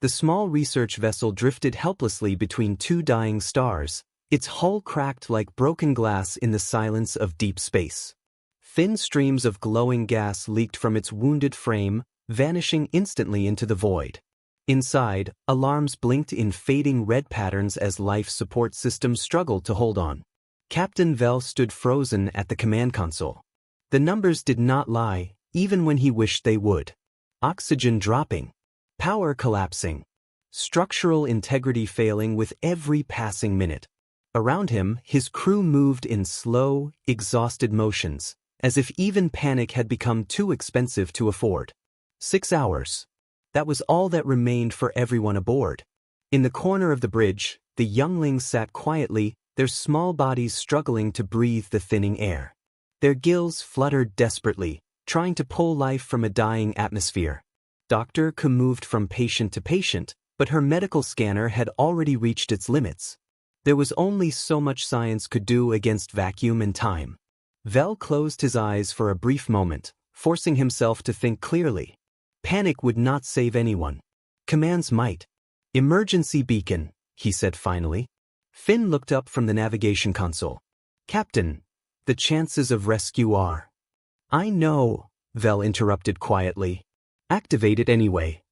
The small research vessel drifted helplessly between two dying stars, its hull cracked like broken glass in the silence of deep space. Thin streams of glowing gas leaked from its wounded frame, vanishing instantly into the void. Inside, alarms blinked in fading red patterns as life support systems struggled to hold on. Captain Vel stood frozen at the command console. The numbers did not lie, even when he wished they would. Oxygen dropping. Power collapsing. Structural integrity failing with every passing minute. Around him, his crew moved in slow, exhausted motions, as if even panic had become too expensive to afford. 6 hours. That was all that remained for everyone aboard. In the corner of the bridge, the younglings sat quietly, their small bodies struggling to breathe the thinning air. Their gills fluttered desperately, trying to pull life from a dying atmosphere. Dr. K moved from patient to patient, but her medical scanner had already reached its limits. There was only so much science could do against vacuum and time. Vel closed his eyes for a brief moment, forcing himself to think clearly. Panic would not save anyone. Commands might. Emergency beacon, he said finally. Finn looked up from the navigation console. Captain, the chances of rescue are... I know, Vel interrupted quietly. Activate it anyway.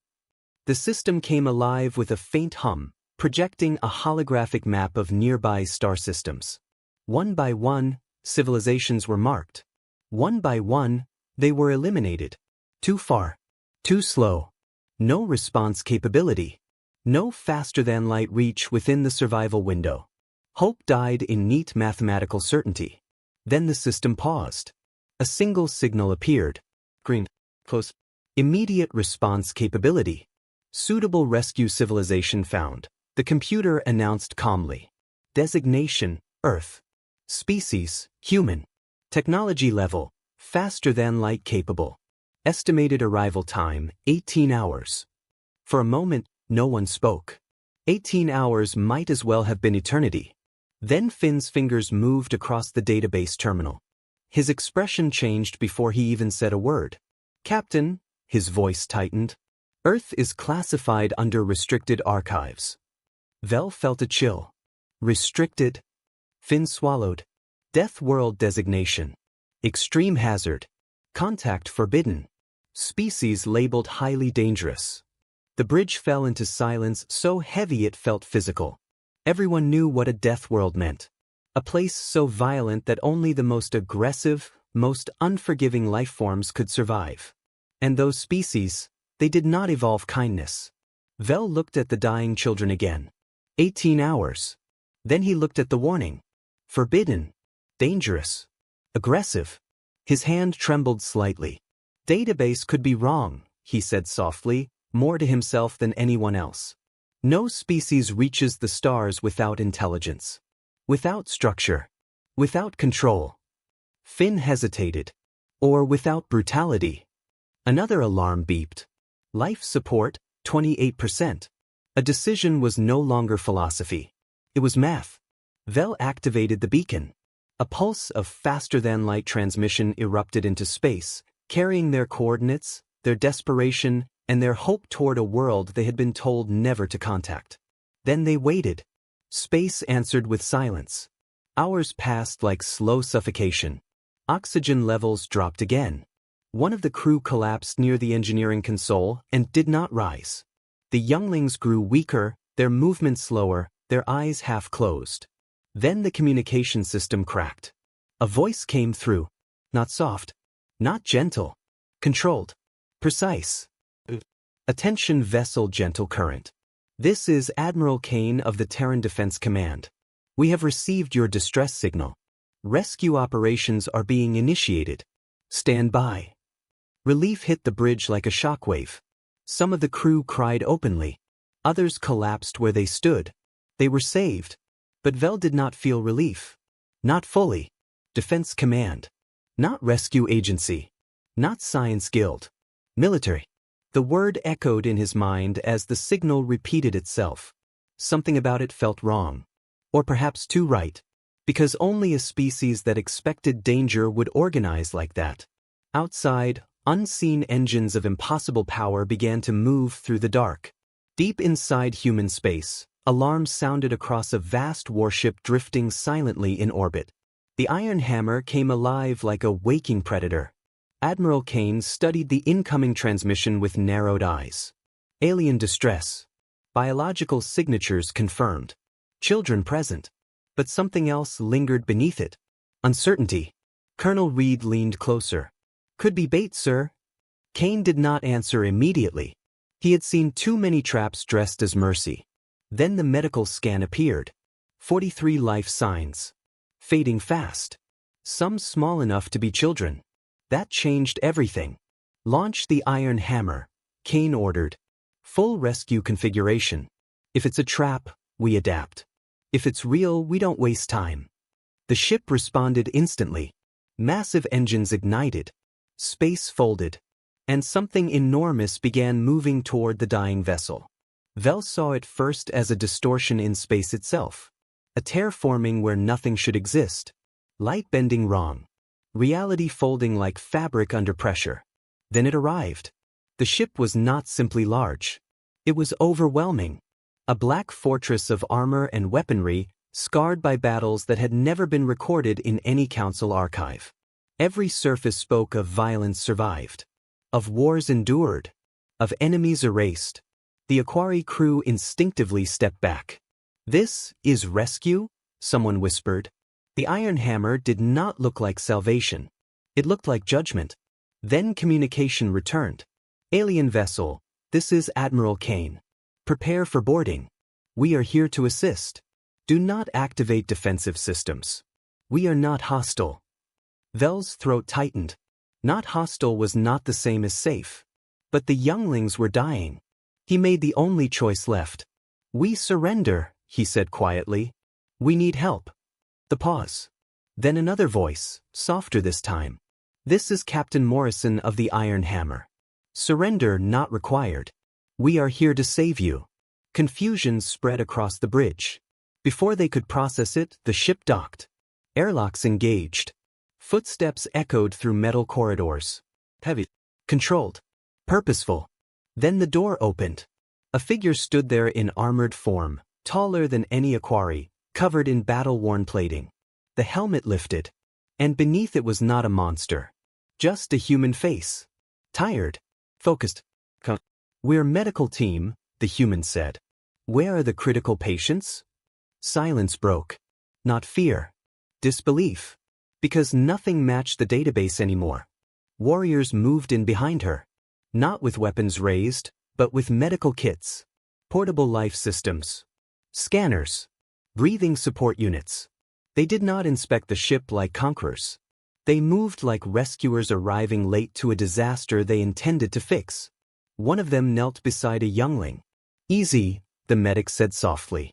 The system came alive with a faint hum, projecting a holographic map of nearby star systems. One by one, civilizations were marked. One by one, they were eliminated. Too far. Too slow. No response capability. No faster-than-light reach within the survival window. Hope died in neat mathematical certainty. Then the system paused. A single signal appeared. Green. Close. Immediate response capability. Suitable rescue civilization found. The computer announced calmly. Designation, Earth. Species, human. Technology level, faster-than-light capable. Estimated arrival time, 18 hours. For a moment, no one spoke. 18 hours might as well have been eternity. Then Finn's fingers moved across the database terminal. His expression changed before he even said a word. Captain, his voice tightened. Earth is classified under restricted archives. Vel felt a chill. Restricted? Finn swallowed. Deathworld designation. Extreme hazard. Contact forbidden. Species labeled highly dangerous. The bridge fell into silence so heavy it felt physical. Everyone knew what a deathworld meant. A place so violent that only the most aggressive, most unforgiving life forms could survive. And those species, they did not evolve kindness. Vel looked at the dying children again. 18 hours. Then he looked at the warning. Forbidden. Dangerous. Aggressive. His hand trembled slightly. Database could be wrong, he said softly, more to himself than anyone else. No species reaches the stars without intelligence. Without structure. Without control. Finn hesitated. Or without brutality. Another alarm beeped. Life support, 28%. A decision was no longer philosophy. It was math. Vel activated the beacon. A pulse of faster-than-light transmission erupted into space, carrying their coordinates, their desperation, and their hope toward a world they had been told never to contact. Then they waited. Space answered with silence. Hours passed like slow suffocation. Oxygen levels dropped again. One of the crew collapsed near the engineering console and did not rise. The younglings grew weaker, their movement slower, their eyes half closed. Then the communication system cracked. A voice came through. Not soft. Not gentle. Controlled. Precise. Attention vessel gentle current. This is Admiral Kane of the Terran Defense Command. We have received your distress signal. Rescue operations are being initiated. Stand by. Relief hit the bridge like a shockwave. Some of the crew cried openly. Others collapsed where they stood. They were saved. But Vel did not feel relief. Not fully. Defense Command. Not Rescue Agency. Not Science Guild. Military. The word echoed in his mind as the signal repeated itself. Something about it felt wrong. Or perhaps too right. Because only a species that expected danger would organize like that. Outside, unseen engines of impossible power began to move through the dark. Deep inside human space, alarms sounded across a vast warship drifting silently in orbit. The iron hammer came alive like a waking predator. Admiral Kane studied the incoming transmission with narrowed eyes. Alien distress. Biological signatures confirmed. Children present. But something else lingered beneath it. Uncertainty. Colonel Reed leaned closer. Could be bait, sir. Kane did not answer immediately. He had seen too many traps dressed as mercy. Then the medical scan appeared. 43 life signs. Fading fast. Some small enough to be children. That changed everything. Launch the iron hammer, Kane ordered. Full rescue configuration. If it's a trap, we adapt. If it's real, we don't waste time. The ship responded instantly. Massive engines ignited. Space folded. And something enormous began moving toward the dying vessel. Vel saw it first as a distortion in space itself. A tear forming where nothing should exist. Light bending wrong. Reality folding like fabric under pressure. Then it arrived. The ship was not simply large. It was overwhelming. A black fortress of armor and weaponry, scarred by battles that had never been recorded in any council archive. Every surface spoke of violence survived. Of wars endured. Of enemies erased. The Aquari crew instinctively stepped back. This is rescue? Someone whispered. The iron hammer did not look like salvation. It looked like judgment. Then communication returned. Alien vessel, this is Admiral Kane. Prepare for boarding. We are here to assist. Do not activate defensive systems. We are not hostile. Vel's throat tightened. Not hostile was not the same as safe. But the younglings were dying. He made the only choice left. We surrender, he said quietly. We need help. The pause. Then another voice, softer this time. This is Captain Morrison of the Iron Hammer. Surrender not required. We are here to save you. Confusion spread across the bridge. Before they could process it, the ship docked. Airlocks engaged. Footsteps echoed through metal corridors. Heavy. Controlled. Purposeful. Then the door opened. A figure stood there in armored form, taller than any Aquari, covered in battle-worn plating. The helmet lifted. And beneath it was not a monster. Just a human face. Tired. Focused. We're medical team, the human said. Where are the critical patients? Silence broke. Not fear. Disbelief. Because nothing matched the database anymore. Warriors moved in behind her. Not with weapons raised, but with medical kits. Portable life systems. Scanners. Breathing support units. They did not inspect the ship like conquerors. They moved like rescuers arriving late to a disaster they intended to fix. One of them knelt beside a youngling. Easy, the medic said softly.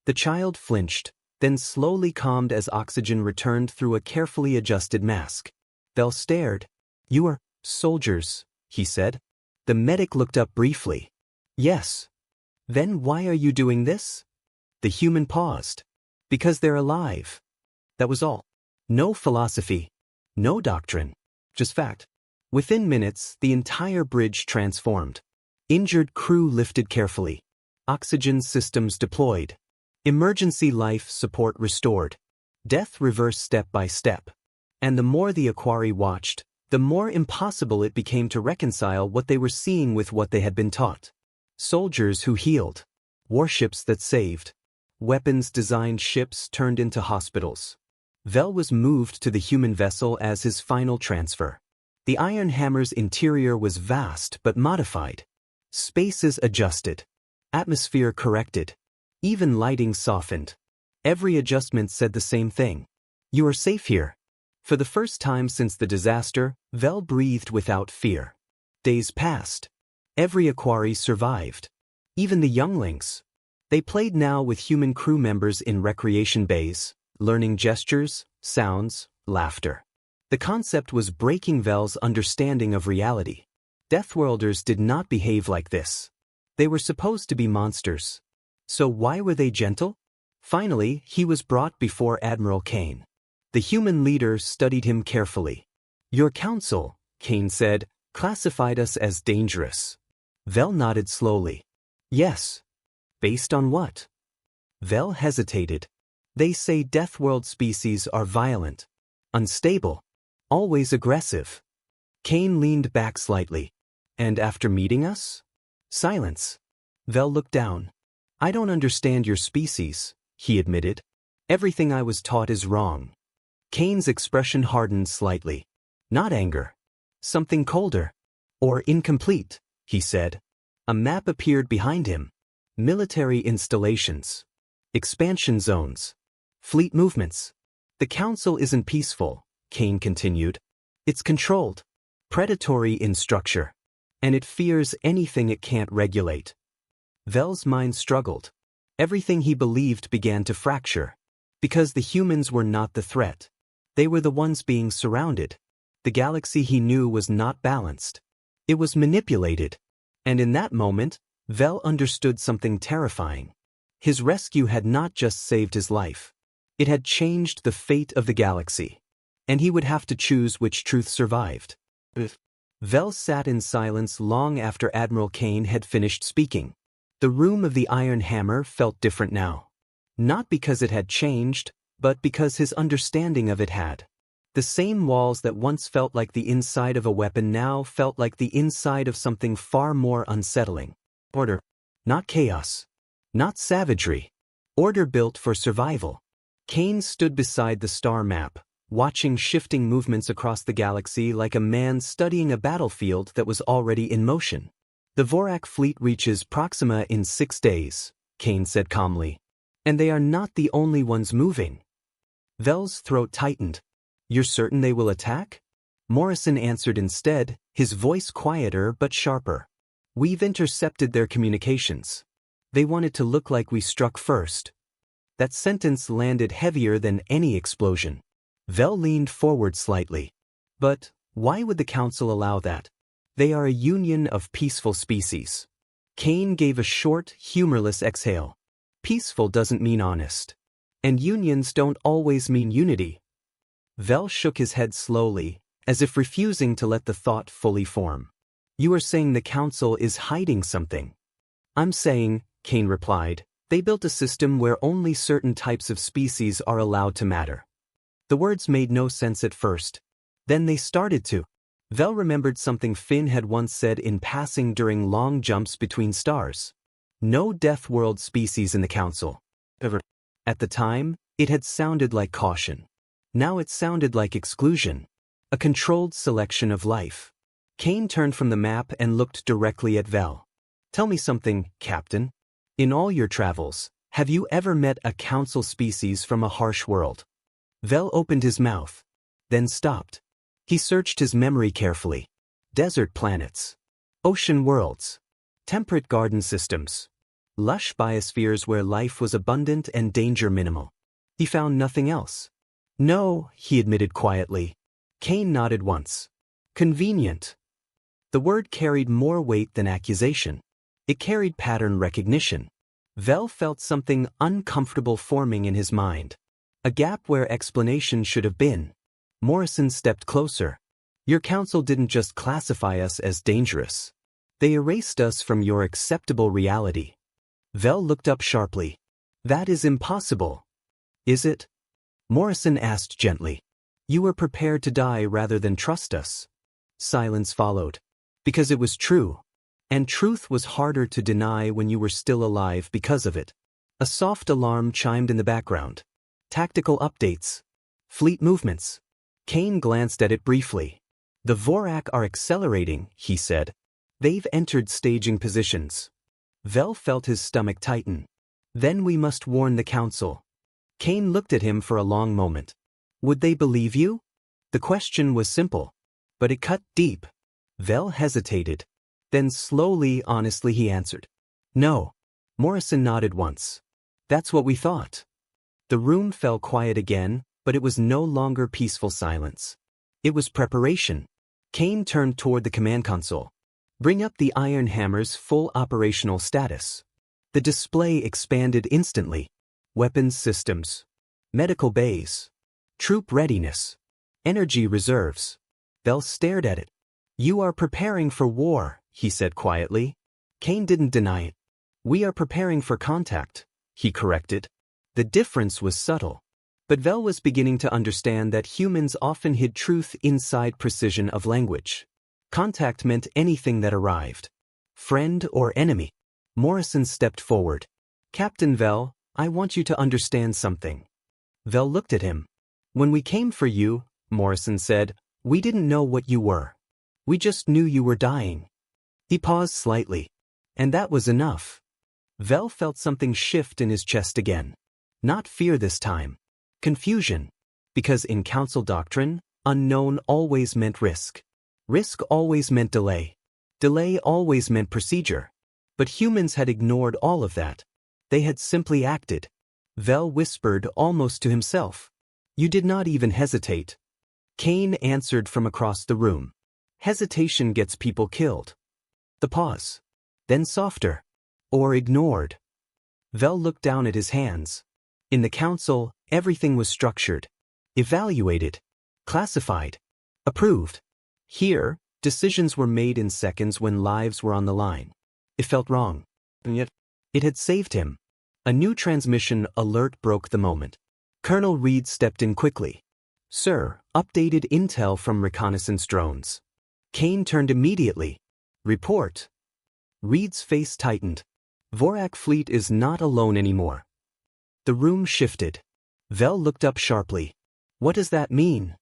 The child flinched, then slowly calmed as oxygen returned through a carefully adjusted mask. Vel stared. You are soldiers, he said. The medic looked up briefly. Yes. Then why are you doing this? The human paused. Because they're alive. That was all. No philosophy. No doctrine. Just fact. Within minutes, the entire bridge transformed. Injured crew lifted carefully. Oxygen systems deployed. Emergency life support restored. Death reversed step by step. And the more the Aquari watched, the more impossible it became to reconcile what they were seeing with what they had been taught. Soldiers who healed. Warships that saved. Weapons-designed ships turned into hospitals. Vel was moved to the human vessel as his final transfer. The Iron Hammer's interior was vast but modified. Spaces adjusted. Atmosphere corrected. Even lighting softened. Every adjustment said the same thing. You are safe here. For the first time since the disaster, Vel breathed without fear. Days passed. Every Aquari survived. Even the younglings. They played now with human crew members in recreation bays, learning gestures, sounds, laughter. The concept was breaking Vel's understanding of reality. Deathworlders did not behave like this. They were supposed to be monsters. So why were they gentle? Finally, he was brought before Admiral Kane. The human leader studied him carefully. Your council, Kane said, classified us as dangerous. Vel nodded slowly. Yes. Based on what? Vel hesitated. They say Deathworld species are violent, unstable, always aggressive. Kane leaned back slightly. And after meeting us? Silence. Vel looked down. I don't understand your species, he admitted. Everything I was taught is wrong. Kane's expression hardened slightly. Not anger. Something colder. Or incomplete, he said. A map appeared behind him. Military installations. Expansion zones. Fleet movements. The Council isn't peaceful, Kane continued. It's controlled. Predatory in structure. And it fears anything it can't regulate. Vel's mind struggled. Everything he believed began to fracture. Because the humans were not the threat. They were the ones being surrounded. The galaxy he knew was not balanced. It was manipulated. And in that moment, Vel understood something terrifying. His rescue had not just saved his life. It had changed the fate of the galaxy. And he would have to choose which truth survived. Vel sat in silence long after Admiral Kane had finished speaking. The room of the Iron Hammer felt different now. Not because it had changed, but because his understanding of it had. The same walls that once felt like the inside of a weapon now felt like the inside of something far more unsettling. Order. Not chaos. Not savagery. Order built for survival. Kane stood beside the star map, watching shifting movements across the galaxy like a man studying a battlefield that was already in motion. The Vorak fleet reaches Proxima in 6 days, Kane said calmly. And they are not the only ones moving. Vel's throat tightened. You're certain they will attack? Morrison answered instead, his voice quieter but sharper. We've intercepted their communications. They wanted to look like we struck first. That sentence landed heavier than any explosion. Vel leaned forward slightly. But why would the Council allow that? They are a union of peaceful species. Kane gave a short, humorless exhale. Peaceful doesn't mean honest. And unions don't always mean unity. Vel shook his head slowly, as if refusing to let the thought fully form. You are saying the Council is hiding something. I'm saying, Kane replied, they built a system where only certain types of species are allowed to matter. The words made no sense at first. Then they started to. Vel remembered something Finn had once said in passing during long jumps between stars. No Deathworld species in the Council. Ever. At the time, it had sounded like caution. Now it sounded like exclusion. A controlled selection of life. Kane turned from the map and looked directly at Vel. Tell me something, Captain. In all your travels, have you ever met a Council species from a harsh world? Vel opened his mouth, then stopped. He searched his memory carefully. Desert planets. Ocean worlds. Temperate garden systems. Lush biospheres where life was abundant and danger minimal. He found nothing else. No, he admitted quietly. Kane nodded once. Convenient. The word carried more weight than accusation. It carried pattern recognition. Vel felt something uncomfortable forming in his mind. A gap where explanation should have been. Morrison stepped closer. Your Council didn't just classify us as dangerous. They erased us from your acceptable reality. Vel looked up sharply. That is impossible. Is it? Morrison asked gently. You were prepared to die rather than trust us. Silence followed. Because it was true. And truth was harder to deny when you were still alive because of it. A soft alarm chimed in the background. Tactical updates. Fleet movements. Kane glanced at it briefly. The Vorak are accelerating, he said. They've entered staging positions. Vel felt his stomach tighten. Then we must warn the Council. Kane looked at him for a long moment. Would they believe you? The question was simple. But it cut deep. Vel hesitated. Then slowly, honestly he answered. No. Morrison nodded once. That's what we thought. The room fell quiet again, but it was no longer peaceful silence. It was preparation. Kane turned toward the command console. Bring up the Iron Hammer's full operational status. The display expanded instantly. Weapons systems. Medical bays. Troop readiness. Energy reserves. Vel stared at it. You are preparing for war, he said quietly. Kane didn't deny it. We are preparing for contact, he corrected. The difference was subtle. But Vel was beginning to understand that humans often hid truth inside precision of language. Contact meant anything that arrived. Friend or enemy. Morrison stepped forward. Captain Vel, I want you to understand something. Vel looked at him. When we came for you, Morrison said, we didn't know what you were. We just knew you were dying. He paused slightly. And that was enough. Vel felt something shift in his chest again. Not fear this time. Confusion. Because in council doctrine, unknown always meant risk. Risk always meant delay. Delay always meant procedure. But humans had ignored all of that. They had simply acted. Vel whispered almost to himself. You did not even hesitate. Kane answered from across the room. Hesitation gets people killed. The pause. Then softer. Or ignored. Vel looked down at his hands. In the council, everything was structured. Evaluated. Classified. Approved. Here, decisions were made in seconds when lives were on the line. It felt wrong. And yet, it had saved him. A new transmission alert broke the moment. Colonel Reed stepped in quickly. Sir, updated intel from reconnaissance drones. Kane turned immediately. Report. Reed's face tightened. Vorak fleet is not alone anymore. The room shifted. Vel looked up sharply. What does that mean?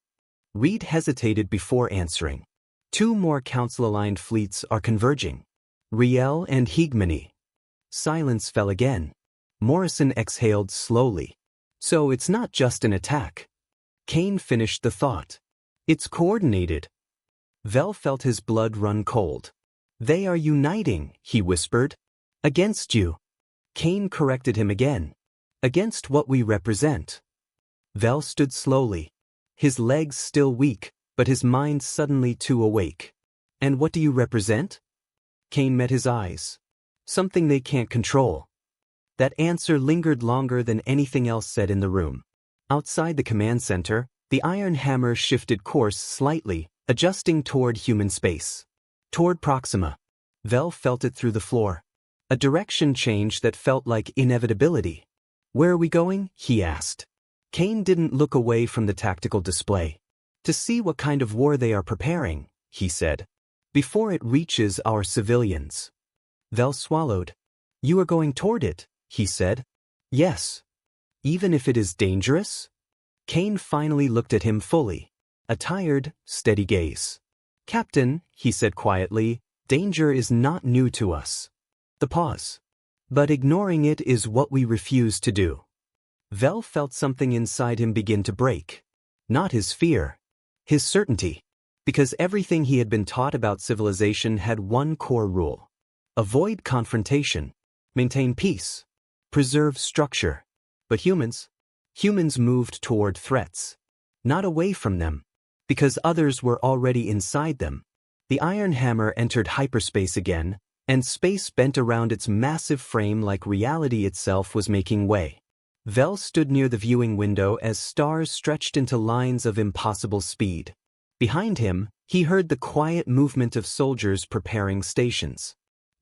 Reed hesitated before answering. 2 more council-aligned fleets are converging. Riel and Hegemony. Silence fell again. Morrison exhaled slowly. So it's not just an attack. Kane finished the thought. It's coordinated. Vel felt his blood run cold. They are uniting, he whispered. Against you. Kane corrected him again. Against what we represent. Vel stood slowly. His legs still weak, but his mind suddenly too awake. And what do you represent? Kane met his eyes. Something they can't control. That answer lingered longer than anything else said in the room. Outside the command center, the iron hammer shifted course slightly, adjusting toward human space. Toward Proxima. Vel felt it through the floor. A direction change that felt like inevitability. Where are we going? He asked. Kane didn't look away from the tactical display. To see what kind of war they are preparing, he said. Before it reaches our civilians. Vel swallowed. You are going toward it, he said. Yes. Even if it is dangerous? Kane finally looked at him fully. A tired, steady gaze. Captain, he said quietly, danger is not new to us. The pause. But ignoring it is what we refuse to do. Vel felt something inside him begin to break. Not his fear. His certainty. Because everything he had been taught about civilization had one core rule. Avoid confrontation. Maintain peace. Preserve structure. But humans moved toward threats. Not away from them. Because others were already inside them. The iron hammer entered hyperspace again, and space bent around its massive frame like reality itself was making way. Vel stood near the viewing window as stars stretched into lines of impossible speed. Behind him, he heard the quiet movement of soldiers preparing stations.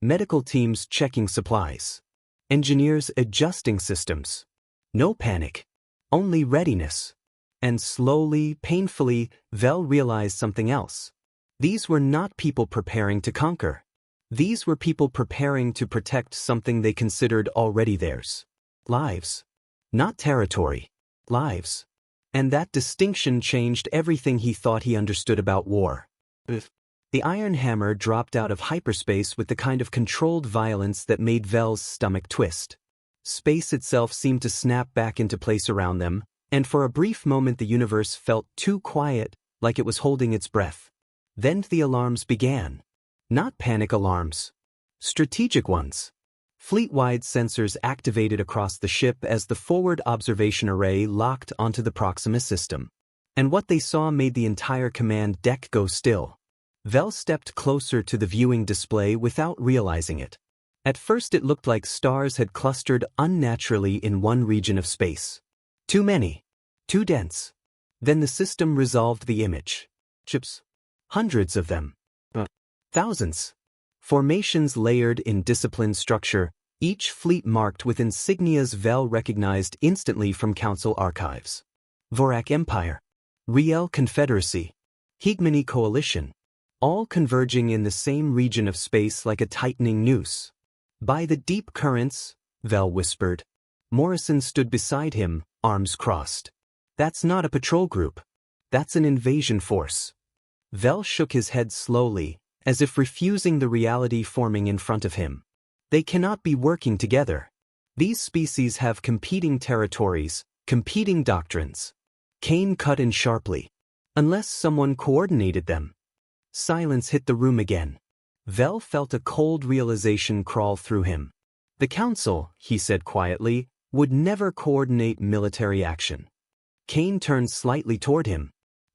Medical teams checking supplies. Engineers adjusting systems. No panic. Only readiness. And slowly, painfully, Vel realized something else. These were not people preparing to conquer. These were people preparing to protect something they considered already theirs. Lives. Not territory. Lives. And that distinction changed everything he thought he understood about war. The iron hammer dropped out of hyperspace with the kind of controlled violence that made Vel's stomach twist. Space itself seemed to snap back into place around them, and for a brief moment the universe felt too quiet, like it was holding its breath. Then the alarms began. Not panic alarms. Strategic ones. Fleet-wide sensors activated across the ship as the forward observation array locked onto the Proxima system. And what they saw made the entire command deck go still. Vel stepped closer to the viewing display without realizing it. At first it looked like stars had clustered unnaturally in one region of space. Too many. Too dense. Then the system resolved the image. Ships. Hundreds of them. Thousands. Formations layered in disciplined structure, each fleet marked with insignias Vel recognized instantly from Council archives. Vorak Empire, Riel Confederacy, Higmany Coalition, all converging in the same region of space like a tightening noose. By the deep currents, Vel whispered. Morrison stood beside him, arms crossed. That's not a patrol group. That's an invasion force. Vel shook his head slowly, as if refusing the reality forming in front of him. They cannot be working together. These species have competing territories, competing doctrines. Kane cut in sharply. Unless someone coordinated them. Silence hit the room again. Vel felt a cold realization crawl through him. The Council, he said quietly, would never coordinate military action. Kane turned slightly toward him.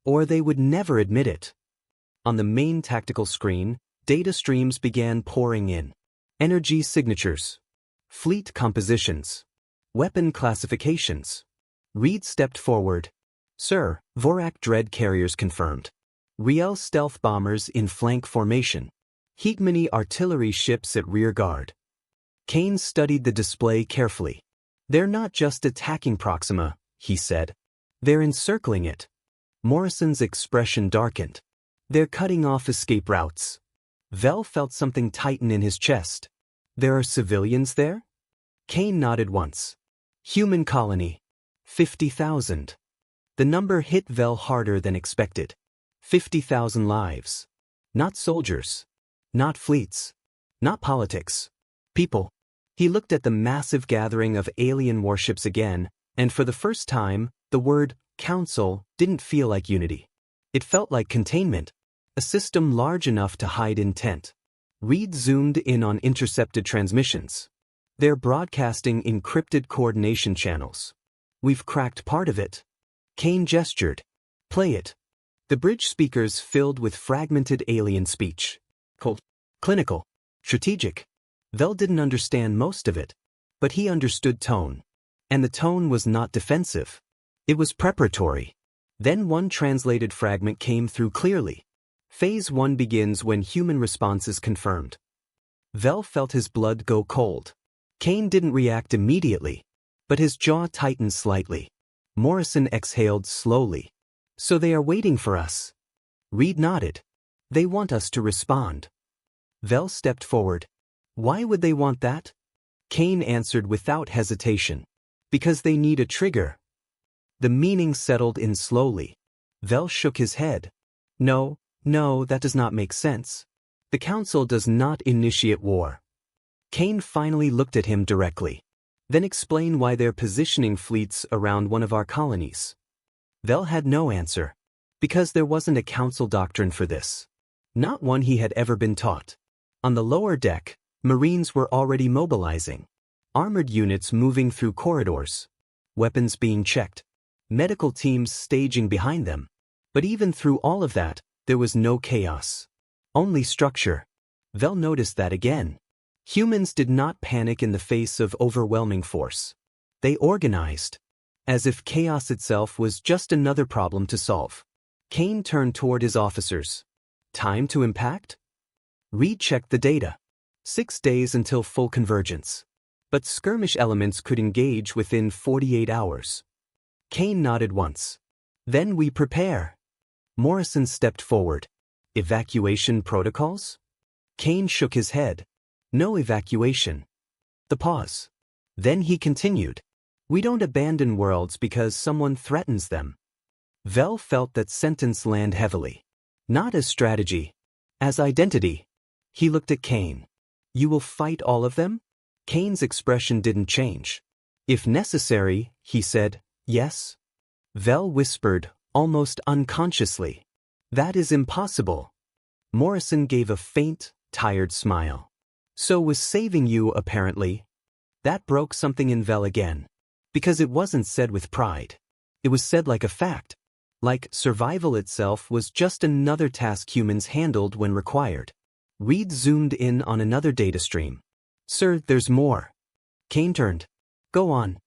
Or they would never admit it. On the main tactical screen, data streams began pouring in. Energy signatures. Fleet compositions. Weapon classifications. Reed stepped forward. Sir, Vorak Dread carriers confirmed. Riel stealth bombers in flank formation. Higmany artillery ships at rear guard. Kane studied the display carefully. They're not just attacking Proxima, he said. They're encircling it. Morrison's expression darkened. They're cutting off escape routes. Vel felt something tighten in his chest. There are civilians there? Kane nodded once. Human colony. 50,000. The number hit Vel harder than expected. 50,000 lives. Not soldiers. Not fleets. Not politics. People. He looked at the massive gathering of alien warships again, and for the first time, the word council didn't feel like unity. It felt like containment, a system large enough to hide intent. Reed zoomed in on intercepted transmissions. They're broadcasting encrypted coordination channels. We've cracked part of it. Kane gestured. Play it. The bridge speakers filled with fragmented alien speech. Cold. Clinical. Strategic. Vel didn't understand most of it, but he understood tone. And the tone was not defensive. It was preparatory. Then one translated fragment came through clearly. Phase 1 begins when human response is confirmed. Vel felt his blood go cold. Kane didn't react immediately, but his jaw tightened slightly. Morrison exhaled slowly. So they are waiting for us. Reed nodded. They want us to respond. Vel stepped forward. Why would they want that? Kane answered without hesitation. Because they need a trigger. The meaning settled in slowly. Vel shook his head. No, that does not make sense. The Council does not initiate war. Kane finally looked at him directly. Then explain why they're positioning fleets around one of our colonies. Vel had no answer. Because there wasn't a Council doctrine for this. Not one he had ever been taught. On the lower deck, Marines were already mobilizing. Armored units moving through corridors. Weapons being checked. Medical teams staging behind them. But even through all of that, there was no chaos. Only structure. Vel noticed that again. Humans did not panic in the face of overwhelming force. They organized. As if chaos itself was just another problem to solve. Kane turned toward his officers. Time to impact? Reed checked the data. 6 days until full convergence. But skirmish elements could engage within 48 hours. Kane nodded once. Then we prepare. Morrison stepped forward. Evacuation protocols? Kane shook his head. No evacuation. The pause. Then he continued. We don't abandon worlds because someone threatens them. Vel felt that sentence land heavily. Not as strategy. As identity. He looked at Kane. You will fight all of them? Kane's expression didn't change. If necessary, he said, yes. Vel whispered, almost unconsciously. That is impossible. Morrison gave a faint, tired smile. So was saving you, apparently. That broke something in Vel again. Because it wasn't said with pride. It was said like a fact. Like survival itself was just another task humans handled when required. Reed zoomed in on another data stream. Sir, there's more. Kane turned. Go on.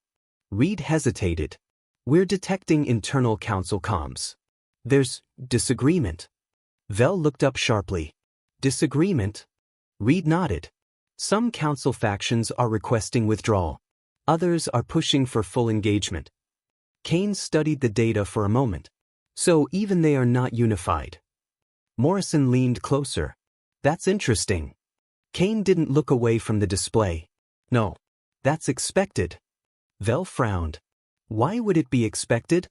Reed hesitated. We're detecting internal council comms. There's disagreement. Vel looked up sharply. Disagreement? Reed nodded. Some council factions are requesting withdrawal. Others are pushing for full engagement. Kane studied the data for a moment. So even they are not unified. Morrison leaned closer. That's interesting. Kane didn't look away from the display. No. That's expected. Vel frowned. Why would it be expected?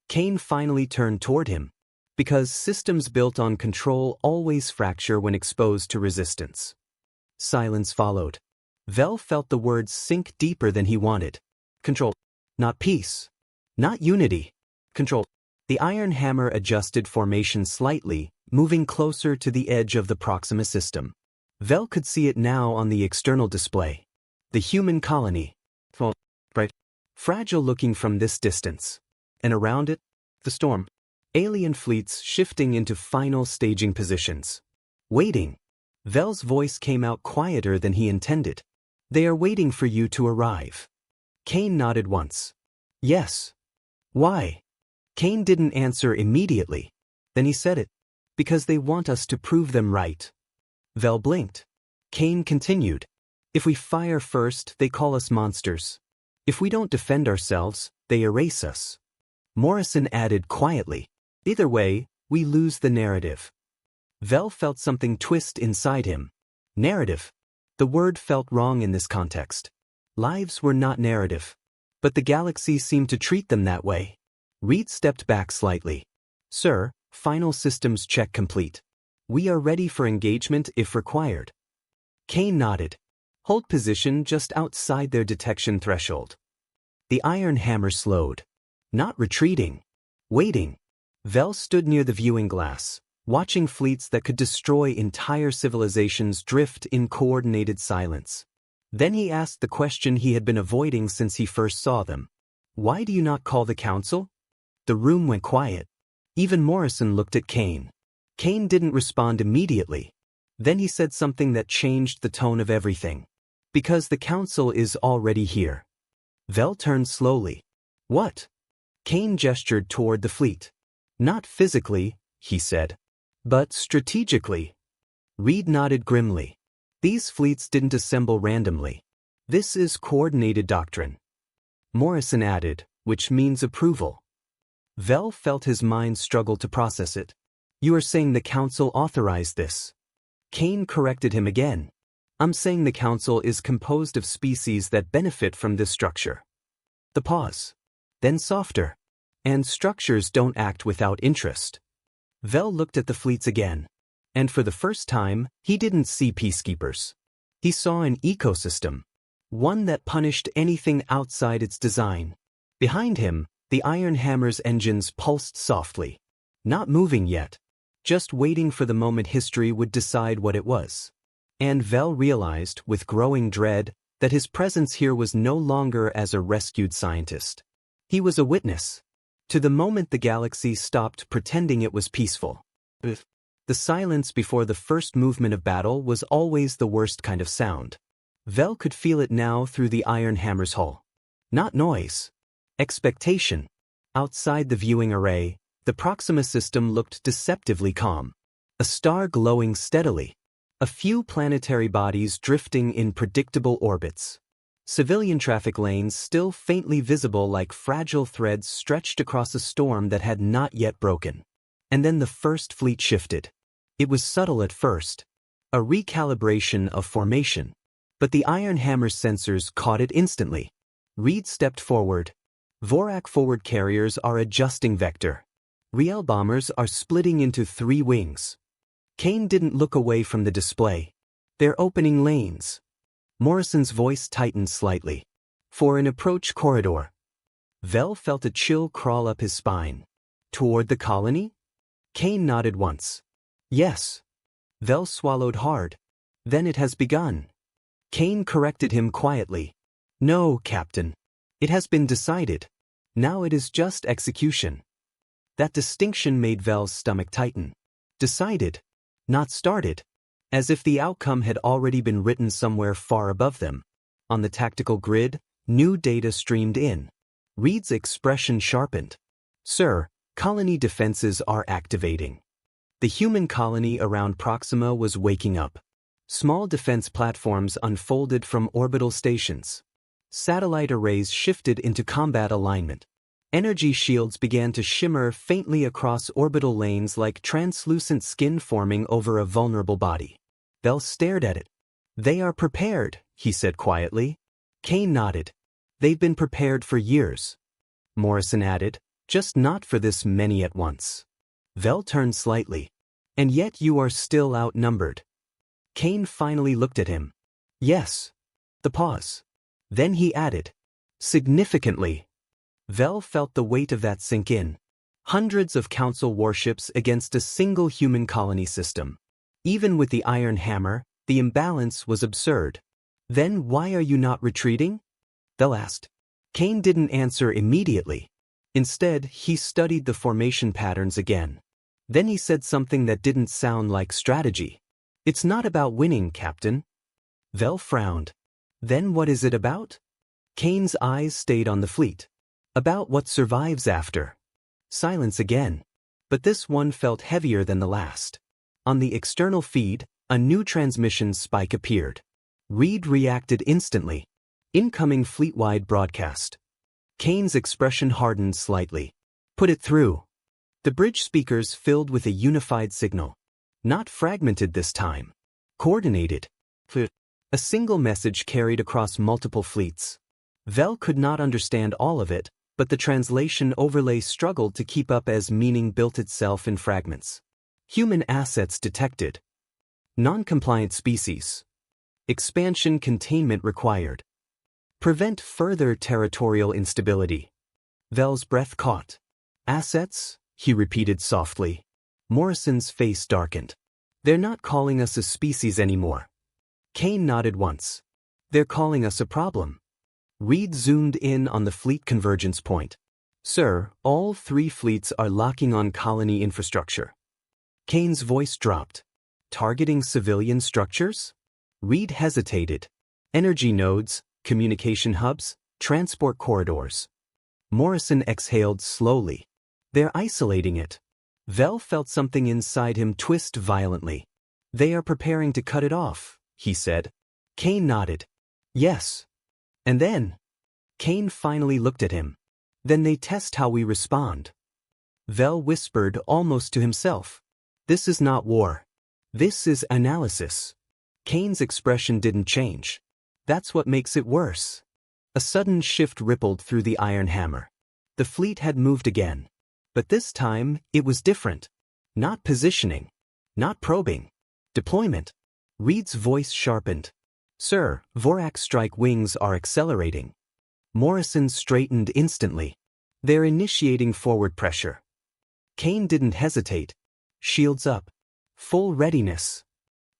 Kane finally turned toward him. Because systems built on control always fracture when exposed to resistance. Silence followed. Vel felt the words sink deeper than he wanted. Control. Not peace. Not unity. Control. The iron hammer adjusted formation slightly, moving closer to the edge of the Proxima system. Vel could see it now on the external display. The human colony. Well, right. Fragile looking from this distance. And around it, the storm. Alien fleets shifting into final staging positions. Waiting. Vel's voice came out quieter than he intended. They are waiting for you to arrive. Kane nodded once. Yes. Why? Kane didn't answer immediately. Then he said it. Because they want us to prove them right. Vel blinked. Kane continued. If we fire first, they call us monsters. If we don't defend ourselves, they erase us. Morrison added quietly. Either way, we lose the narrative. Vel felt something twist inside him. Narrative. The word felt wrong in this context. Lives were not narrative. But the galaxy seemed to treat them that way. Reed stepped back slightly. Sir, final systems check complete. We are ready for engagement if required. Kane nodded. Hold position just outside their detection threshold. The iron hammer slowed. Not retreating. Waiting. Vel stood near the viewing glass, watching fleets that could destroy entire civilizations drift in coordinated silence. Then he asked the question he had been avoiding since he first saw them. Why do you not call the council? The room went quiet. Even Morrison looked at Kane. Kane didn't respond immediately. Then he said something that changed the tone of everything. Because the council is already here. Vel turned slowly. What? Kane gestured toward the fleet. Not physically, he said. But strategically. Reed nodded grimly. These fleets didn't assemble randomly. This is coordinated doctrine. Morrison added, which means approval. Vel felt his mind struggle to process it. You are saying the council authorized this. Kane corrected him again. I'm saying the council is composed of species that benefit from this structure. The pause. Then softer. And structures don't act without interest. Vel looked at the fleets again. And for the first time, he didn't see peacekeepers. He saw an ecosystem. One that punished anything outside its design. Behind him, the iron hammer's engines pulsed softly. Not moving yet. Just waiting for the moment history would decide what it was. And Vel realized, with growing dread, that his presence here was no longer as a rescued scientist. He was a witness. To the moment the galaxy stopped pretending it was peaceful. The silence before the first movement of battle was always the worst kind of sound. Vel could feel it now through the iron hammer's hull. Not noise. Expectation. Outside the viewing array, the Proxima system looked deceptively calm. A star glowing steadily. A few planetary bodies drifting in predictable orbits. Civilian traffic lanes still faintly visible like fragile threads stretched across a storm that had not yet broken. And then the first fleet shifted. It was subtle at first. A recalibration of formation. But the iron hammer's sensors caught it instantly. Reed stepped forward. Vorak forward carriers are adjusting vector. Riel bombers are splitting into 3 wings. Kane didn't look away from the display. They're opening lanes. Morrison's voice tightened slightly. For an approach corridor. Vel felt a chill crawl up his spine. Toward the colony? Kane nodded once. Yes. Vel swallowed hard. Then it has begun. Kane corrected him quietly. No, Captain. It has been decided. Now it is just execution. That distinction made Vel's stomach tighten. Decided. Not started. As if the outcome had already been written somewhere far above them. On the tactical grid, new data streamed in. Reed's expression sharpened. Sir, colony defenses are activating. The human colony around Proxima was waking up. Small defense platforms unfolded from orbital stations. Satellite arrays shifted into combat alignment. Energy shields began to shimmer faintly across orbital lanes like translucent skin forming over a vulnerable body. Bell stared at it. "They are prepared," he said quietly. Kane nodded. "They've been prepared for years." Morrison added, "Just not for this many at once." Vel turned slightly. "And yet you are still outnumbered." Kane finally looked at him. "Yes." The pause. Then he added, "Significantly." Vel felt the weight of that sink in. Hundreds of Council warships against a single human colony system. Even with the Iron Hammer, the imbalance was absurd. "Then why are you not retreating?" Vel asked. Kane didn't answer immediately. Instead, he studied the formation patterns again. Then he said something that didn't sound like strategy. "It's not about winning, Captain." Vel frowned. "Then what is it about?" Kane's eyes stayed on the fleet. "About what survives after." Silence again. But this one felt heavier than the last. On the external feed, a new transmission spike appeared. Reed reacted instantly. "Incoming fleet-wide broadcast." Kane's expression hardened slightly. "Put it through." The bridge speakers filled with a unified signal. Not fragmented this time. Coordinated. A single message carried across multiple fleets. Vel could not understand all of it, but the translation overlay struggled to keep up as meaning built itself in fragments. Human assets detected. Non-compliant species. Expansion containment required. Prevent further territorial instability. Vel's breath caught. "Assets?" he repeated softly. Morrison's face darkened. "They're not calling us a species anymore." Kane nodded once. "They're calling us a problem." Reed zoomed in on the fleet convergence point. "Sir, all three fleets are locking on colony infrastructure." Kane's voice dropped. "Targeting civilian structures?" Reed hesitated. "Energy nodes, communication hubs, transport corridors." Morrison exhaled slowly. "They're isolating it." Vel felt something inside him twist violently. "They are preparing to cut it off," he said. Kane nodded. "Yes." "And then?" Kane finally looked at him. "Then they test how we respond." Vel whispered almost to himself. "This is not war. This is analysis." Kane's expression didn't change. "That's what makes it worse." A sudden shift rippled through the Iron Hammer. The fleet had moved again. But this time, it was different. Not positioning. Not probing. Deployment. Reed's voice sharpened. "Sir, Vorak strike wings are accelerating." Morrison straightened instantly. "They're initiating forward pressure." Kane didn't hesitate. "Shields up. Full readiness."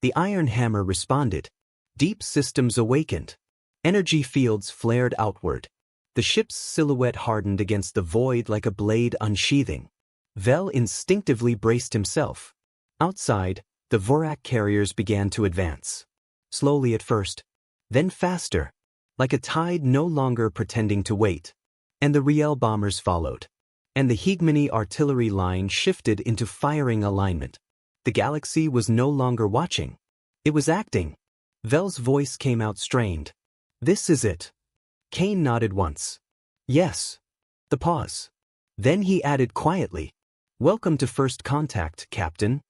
The Iron Hammer responded. Deep systems awakened. Energy fields flared outward. The ship's silhouette hardened against the void like a blade unsheathing. Vel instinctively braced himself. Outside, the Vorak carriers began to advance. Slowly at first, then faster, like a tide no longer pretending to wait. And the Riel bombers followed. And the Hegemony artillery line shifted into firing alignment. The galaxy was no longer watching. It was acting. Vel's voice came out strained. "This is it." Kane nodded once. "Yes." The pause. Then he added quietly, "Welcome to First Contact, Captain."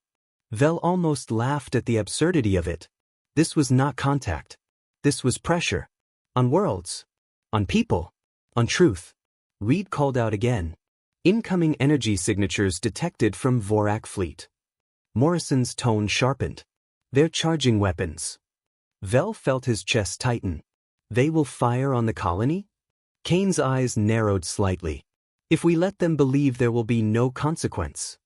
Vel almost laughed at the absurdity of it. This was not contact. This was pressure. On worlds. On people. On truth. Reed called out again. "Incoming energy signatures detected from Vorak fleet." Morrison's tone sharpened. "They're charging weapons." Vel felt his chest tighten. "They will fire on the colony?" Kane's eyes narrowed slightly. "If we let them believe there will be no consequence."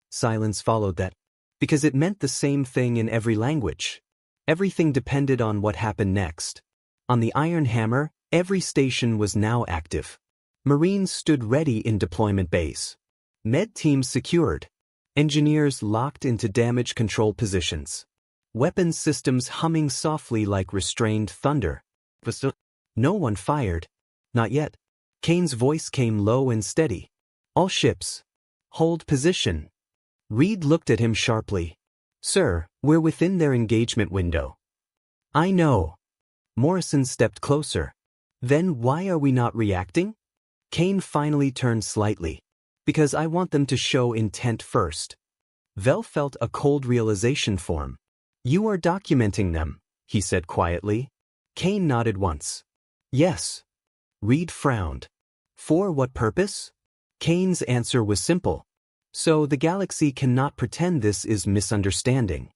Silence followed that, because it meant the same thing in every language. Everything depended on what happened next. On the Iron Hammer, every station was now active. Marines stood ready in deployment bays. Med teams secured. Engineers locked into damage control positions. Weapons systems humming softly like restrained thunder. No one fired. Not yet. Kane's voice came low and steady. "All ships. Hold position." Reed looked at him sharply. "Sir, we're within their engagement window." I know. Morrison stepped closer. Then why are we not reacting? Kane finally turned slightly. Because I want them to show intent first. Vel felt a cold realization form. You are documenting them, he said quietly. Kane nodded once. Yes. Reed frowned. For what purpose? Kane's answer was simple. So the galaxy cannot pretend this is misunderstanding.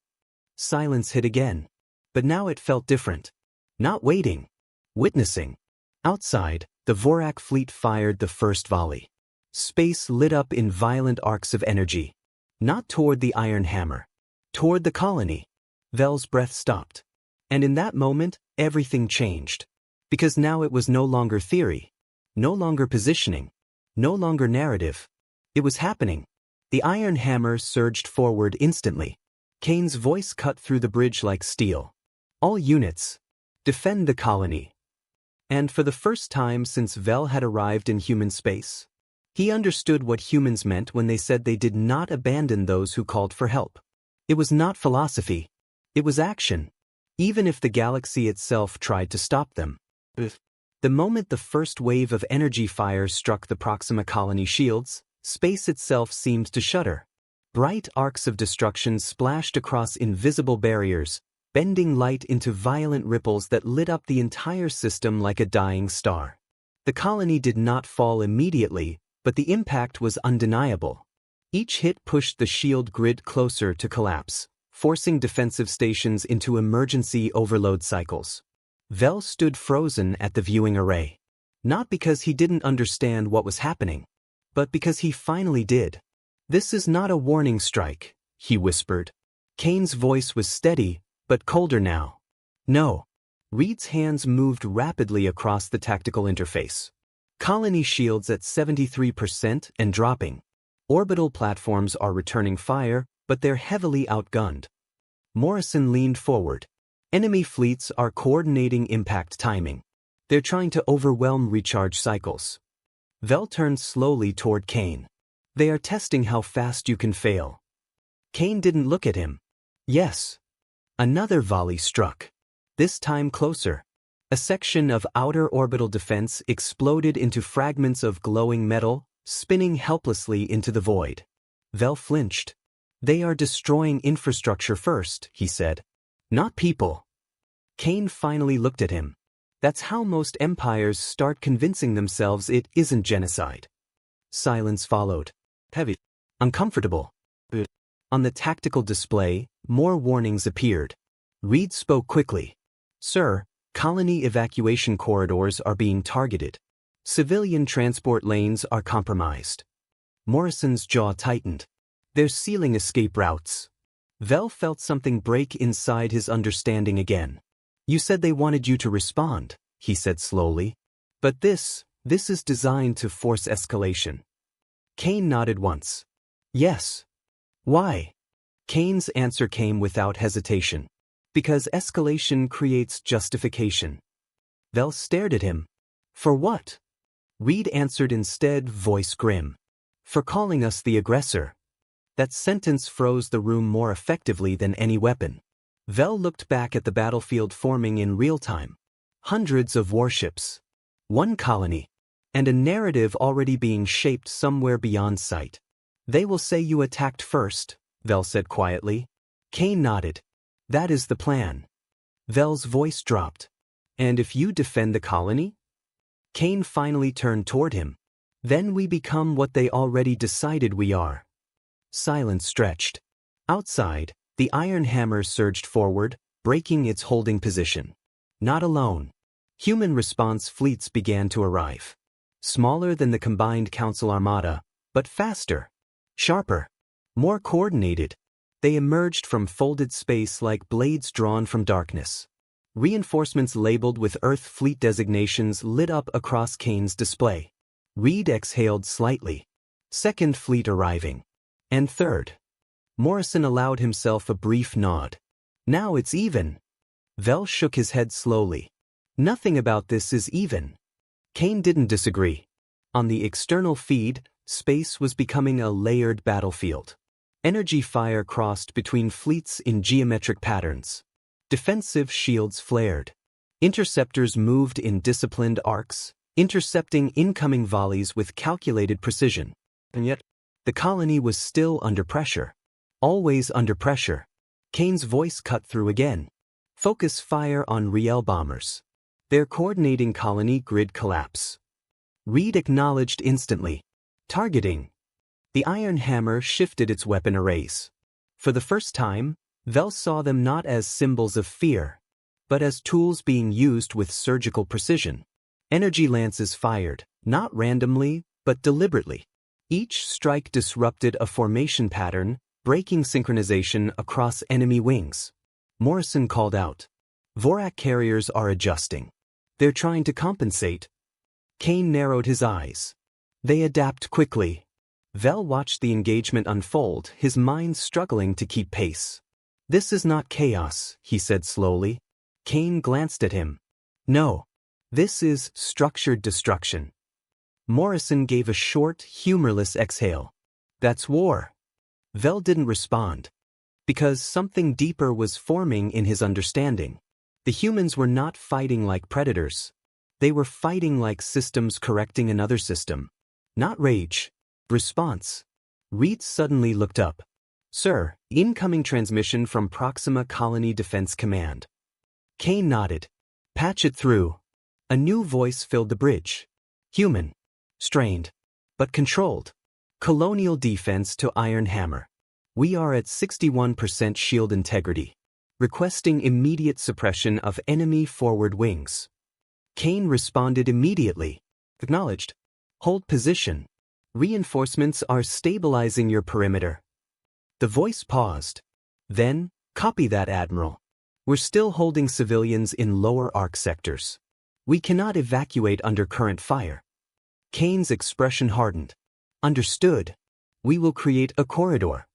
Silence hit again. But now it felt different. Not waiting. Witnessing. Outside, the Vorak fleet fired the first volley. Space lit up in violent arcs of energy. Not toward the Iron Hammer. Toward the colony. Vel's breath stopped. And in that moment, everything changed. Because now it was no longer theory. No longer positioning. No longer narrative. It was happening. The Iron Hammer surged forward instantly. Kane's voice cut through the bridge like steel. All units. Defend the colony. And for the first time since Vel had arrived in human space, he understood what humans meant when they said they did not abandon those who called for help. It was not philosophy. It was action. Even if the galaxy itself tried to stop them. The moment the first wave of energy fire struck the Proxima colony shields, space itself seemed to shudder. Bright arcs of destruction splashed across invisible barriers, bending light into violent ripples that lit up the entire system like a dying star. The colony did not fall immediately, but the impact was undeniable. Each hit pushed the shield grid closer to collapse, forcing defensive stations into emergency overload cycles. Vel stood frozen at the viewing array. Not because he didn't understand what was happening, but because he finally did. This is not a warning strike, he whispered. Kane's voice was steady, but colder now. No. Reed's hands moved rapidly across the tactical interface. Colony shields at 73% and dropping. Orbital platforms are returning fire, but they're heavily outgunned. Morrison leaned forward. Enemy fleets are coordinating impact timing. They're trying to overwhelm recharge cycles. Vel turned slowly toward Kane. They are testing how fast you can fail. Kane didn't look at him. Yes. Another volley struck. This time closer. A section of outer orbital defense exploded into fragments of glowing metal, spinning helplessly into the void. Vel flinched. They are destroying infrastructure first, he said. Not people. Kane finally looked at him. That's how most empires start convincing themselves it isn't genocide. Silence followed. Heavy. Uncomfortable. On the tactical display, more warnings appeared. Reed spoke quickly. Sir, colony evacuation corridors are being targeted. Civilian transport lanes are compromised. Morrison's jaw tightened. They're sealing escape routes. Vel felt something break inside his understanding again. You said they wanted you to respond, he said slowly. But this is designed to force escalation. Kane nodded once. Yes. Why? Kane's answer came without hesitation. Because escalation creates justification. Vel stared at him. For what? Reed answered instead, voice grim. For calling us the aggressor. That sentence froze the room more effectively than any weapon. Vel looked back at the battlefield forming in real time. Hundreds of warships. One colony. And a narrative already being shaped somewhere beyond sight. They will say you attacked first, Vel said quietly. Kane nodded. That is the plan. Vel's voice dropped. And if you defend the colony? Kane finally turned toward him. Then we become what they already decided we are. Silence stretched. Outside, the Iron Hammer surged forward, breaking its holding position. Not alone. Human response fleets began to arrive. Smaller than the combined Council Armada, but faster. Sharper. More coordinated. They emerged from folded space like blades drawn from darkness. Reinforcements labeled with Earth fleet designations lit up across Kane's display. Reed exhaled slightly. Second fleet arriving. And third. Morrison allowed himself a brief nod. Now it's even. Vel shook his head slowly. Nothing about this is even. Kane didn't disagree. On the external feed, space was becoming a layered battlefield. Energy fire crossed between fleets in geometric patterns. Defensive shields flared. Interceptors moved in disciplined arcs, intercepting incoming volleys with calculated precision. And yet, the colony was still under pressure. Always under pressure. Kane's voice cut through again. Focus fire on Riel bombers. Their coordinating colony grid collapse. Reed acknowledged instantly. Targeting. The iron hammer shifted its weapon arrays. For the first time, Vel saw them not as symbols of fear, but as tools being used with surgical precision. Energy lances fired, not randomly, but deliberately. Each strike disrupted a formation pattern, breaking synchronization across enemy wings. Morrison called out. Vorak carriers are adjusting. They're trying to compensate. Kane narrowed his eyes. They adapt quickly. Vel watched the engagement unfold, his mind struggling to keep pace. This is not chaos, he said slowly. Kane glanced at him. No. This is structured destruction. Morrison gave a short, humorless exhale. That's war. Vel didn't respond. Because something deeper was forming in his understanding. The humans were not fighting like predators. They were fighting like systems correcting another system. Not rage. Response. Reed suddenly looked up. Sir, incoming transmission from Proxima Colony Defense Command. Kane nodded. Patch it through. A new voice filled the bridge. Human. Strained. But controlled. Colonial defense to Iron Hammer. We are at 61% shield integrity. Requesting immediate suppression of enemy forward wings. Kane responded immediately. Acknowledged. Hold position. Reinforcements are stabilizing your perimeter. The voice paused. Then, copy that, Admiral. We're still holding civilians in lower arc sectors. We cannot evacuate under current fire. Kane's expression hardened. Understood. We will create a corridor.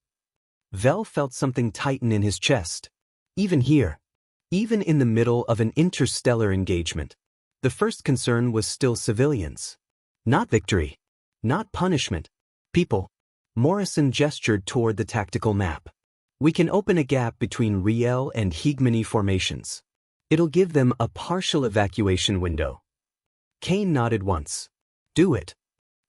Vel felt something tighten in his chest. Even here. Even in the middle of an interstellar engagement. The first concern was still civilians. Not victory. Not punishment. People. Morrison gestured toward the tactical map. We can open a gap between Riel and Hegemony formations. It'll give them a partial evacuation window. Kane nodded once. Do it.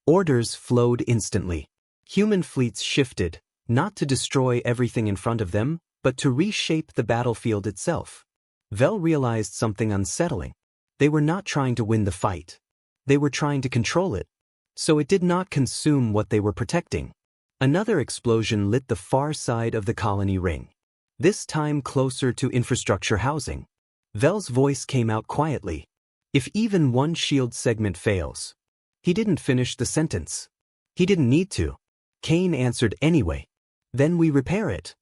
Orders flowed instantly. Human fleets shifted, not to destroy everything in front of them, but to reshape the battlefield itself. Vel realized something unsettling. They were not trying to win the fight. They were trying to control it. So it did not consume what they were protecting. Another explosion lit the far side of the colony ring. This time closer to infrastructure housing. Vel's voice came out quietly. If even one shield segment fails. He didn't finish the sentence. He didn't need to. Kane answered anyway. Then we repair it.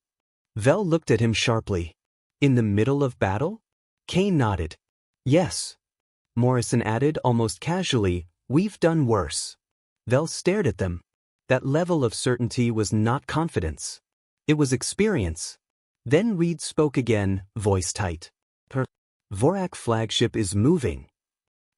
Vel looked at him sharply. In the middle of battle? Kane nodded. Yes. Morrison added almost casually, we've done worse. Vel stared at them. That level of certainty was not confidence. It was experience. Then Reed spoke again, voice tight. Vorak flagship is moving.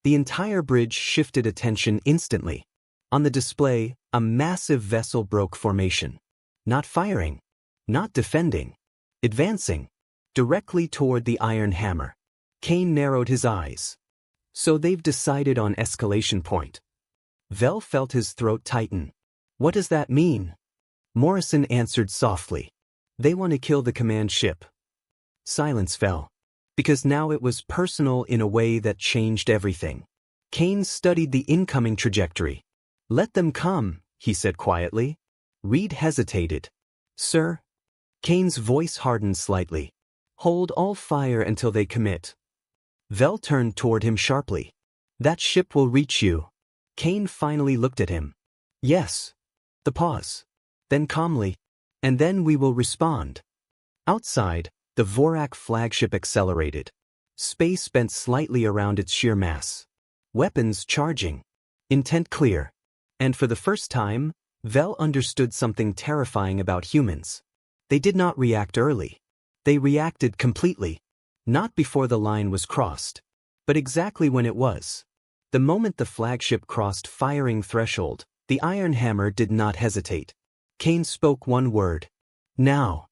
The entire bridge shifted attention instantly. On the display, a massive vessel broke formation. Not firing. Not defending. Advancing. Directly toward the Iron Hammer. Kane narrowed his eyes. So they've decided on escalation point. Vel felt his throat tighten. What does that mean? Morrison answered softly. They want to kill the command ship. Silence fell. Because now it was personal in a way that changed everything. Kane studied the incoming trajectory. Let them come, he said quietly. Reed hesitated. Sir? Kane's voice hardened slightly. Hold all fire until they commit. Vel turned toward him sharply. That ship will reach you. Kane finally looked at him. Yes. The pause. Then calmly. And then we will respond. Outside, the Vorak flagship accelerated. Space bent slightly around its sheer mass. Weapons charging. Intent clear. And for the first time, Vel understood something terrifying about humans. They did not react early. They reacted completely. Not before the line was crossed. But exactly when it was. The moment the flagship crossed firing threshold, the Iron Hammer did not hesitate. Kane spoke one word. Now.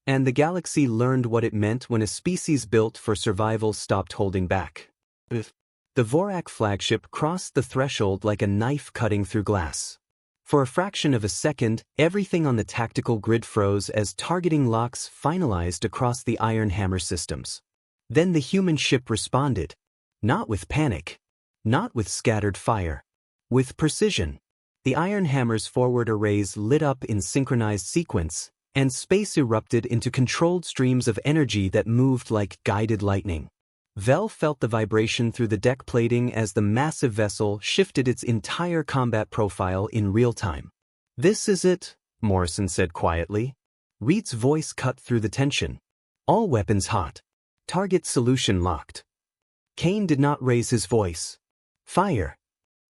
And the galaxy learned what it meant when a species built for survival stopped holding back. The Vorak flagship crossed the threshold like a knife cutting through glass. For a fraction of a second, everything on the tactical grid froze as targeting locks finalized across the Iron Hammer systems. Then the human ship responded. Not with panic. Not with scattered fire. With precision. The Iron Hammer's forward arrays lit up in synchronized sequence, and space erupted into controlled streams of energy that moved like guided lightning. Vel felt the vibration through the deck plating as the massive vessel shifted its entire combat profile in real time. "This is it," Morrison said quietly. Reed's voice cut through the tension. "All weapons hot. Target solution locked." Kane did not raise his voice. "Fire."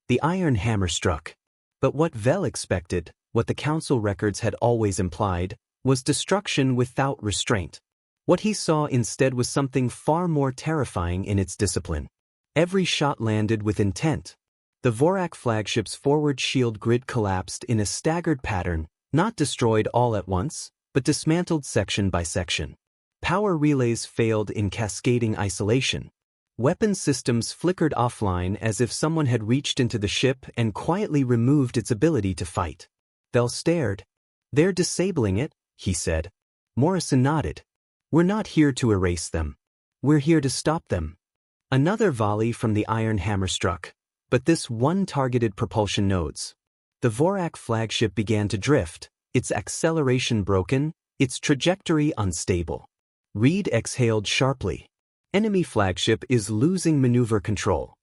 The Iron Hammer struck. But what Vel expected, what the Council records had always implied, was destruction without restraint. What he saw instead was something far more terrifying in its discipline. Every shot landed with intent. The Vorak flagship's forward shield grid collapsed in a staggered pattern, not destroyed all at once, but dismantled section by section. Power relays failed in cascading isolation. Weapon systems flickered offline as if someone had reached into the ship and quietly removed its ability to fight. Vel stared. "They're disabling it," he said. Morrison nodded. "We're not here to erase them. We're here to stop them." Another volley from the Iron Hammer struck, but this one targeted propulsion nodes. The Vorak flagship began to drift, its acceleration broken, its trajectory unstable. Reed exhaled sharply. Enemy flagship is losing maneuver control.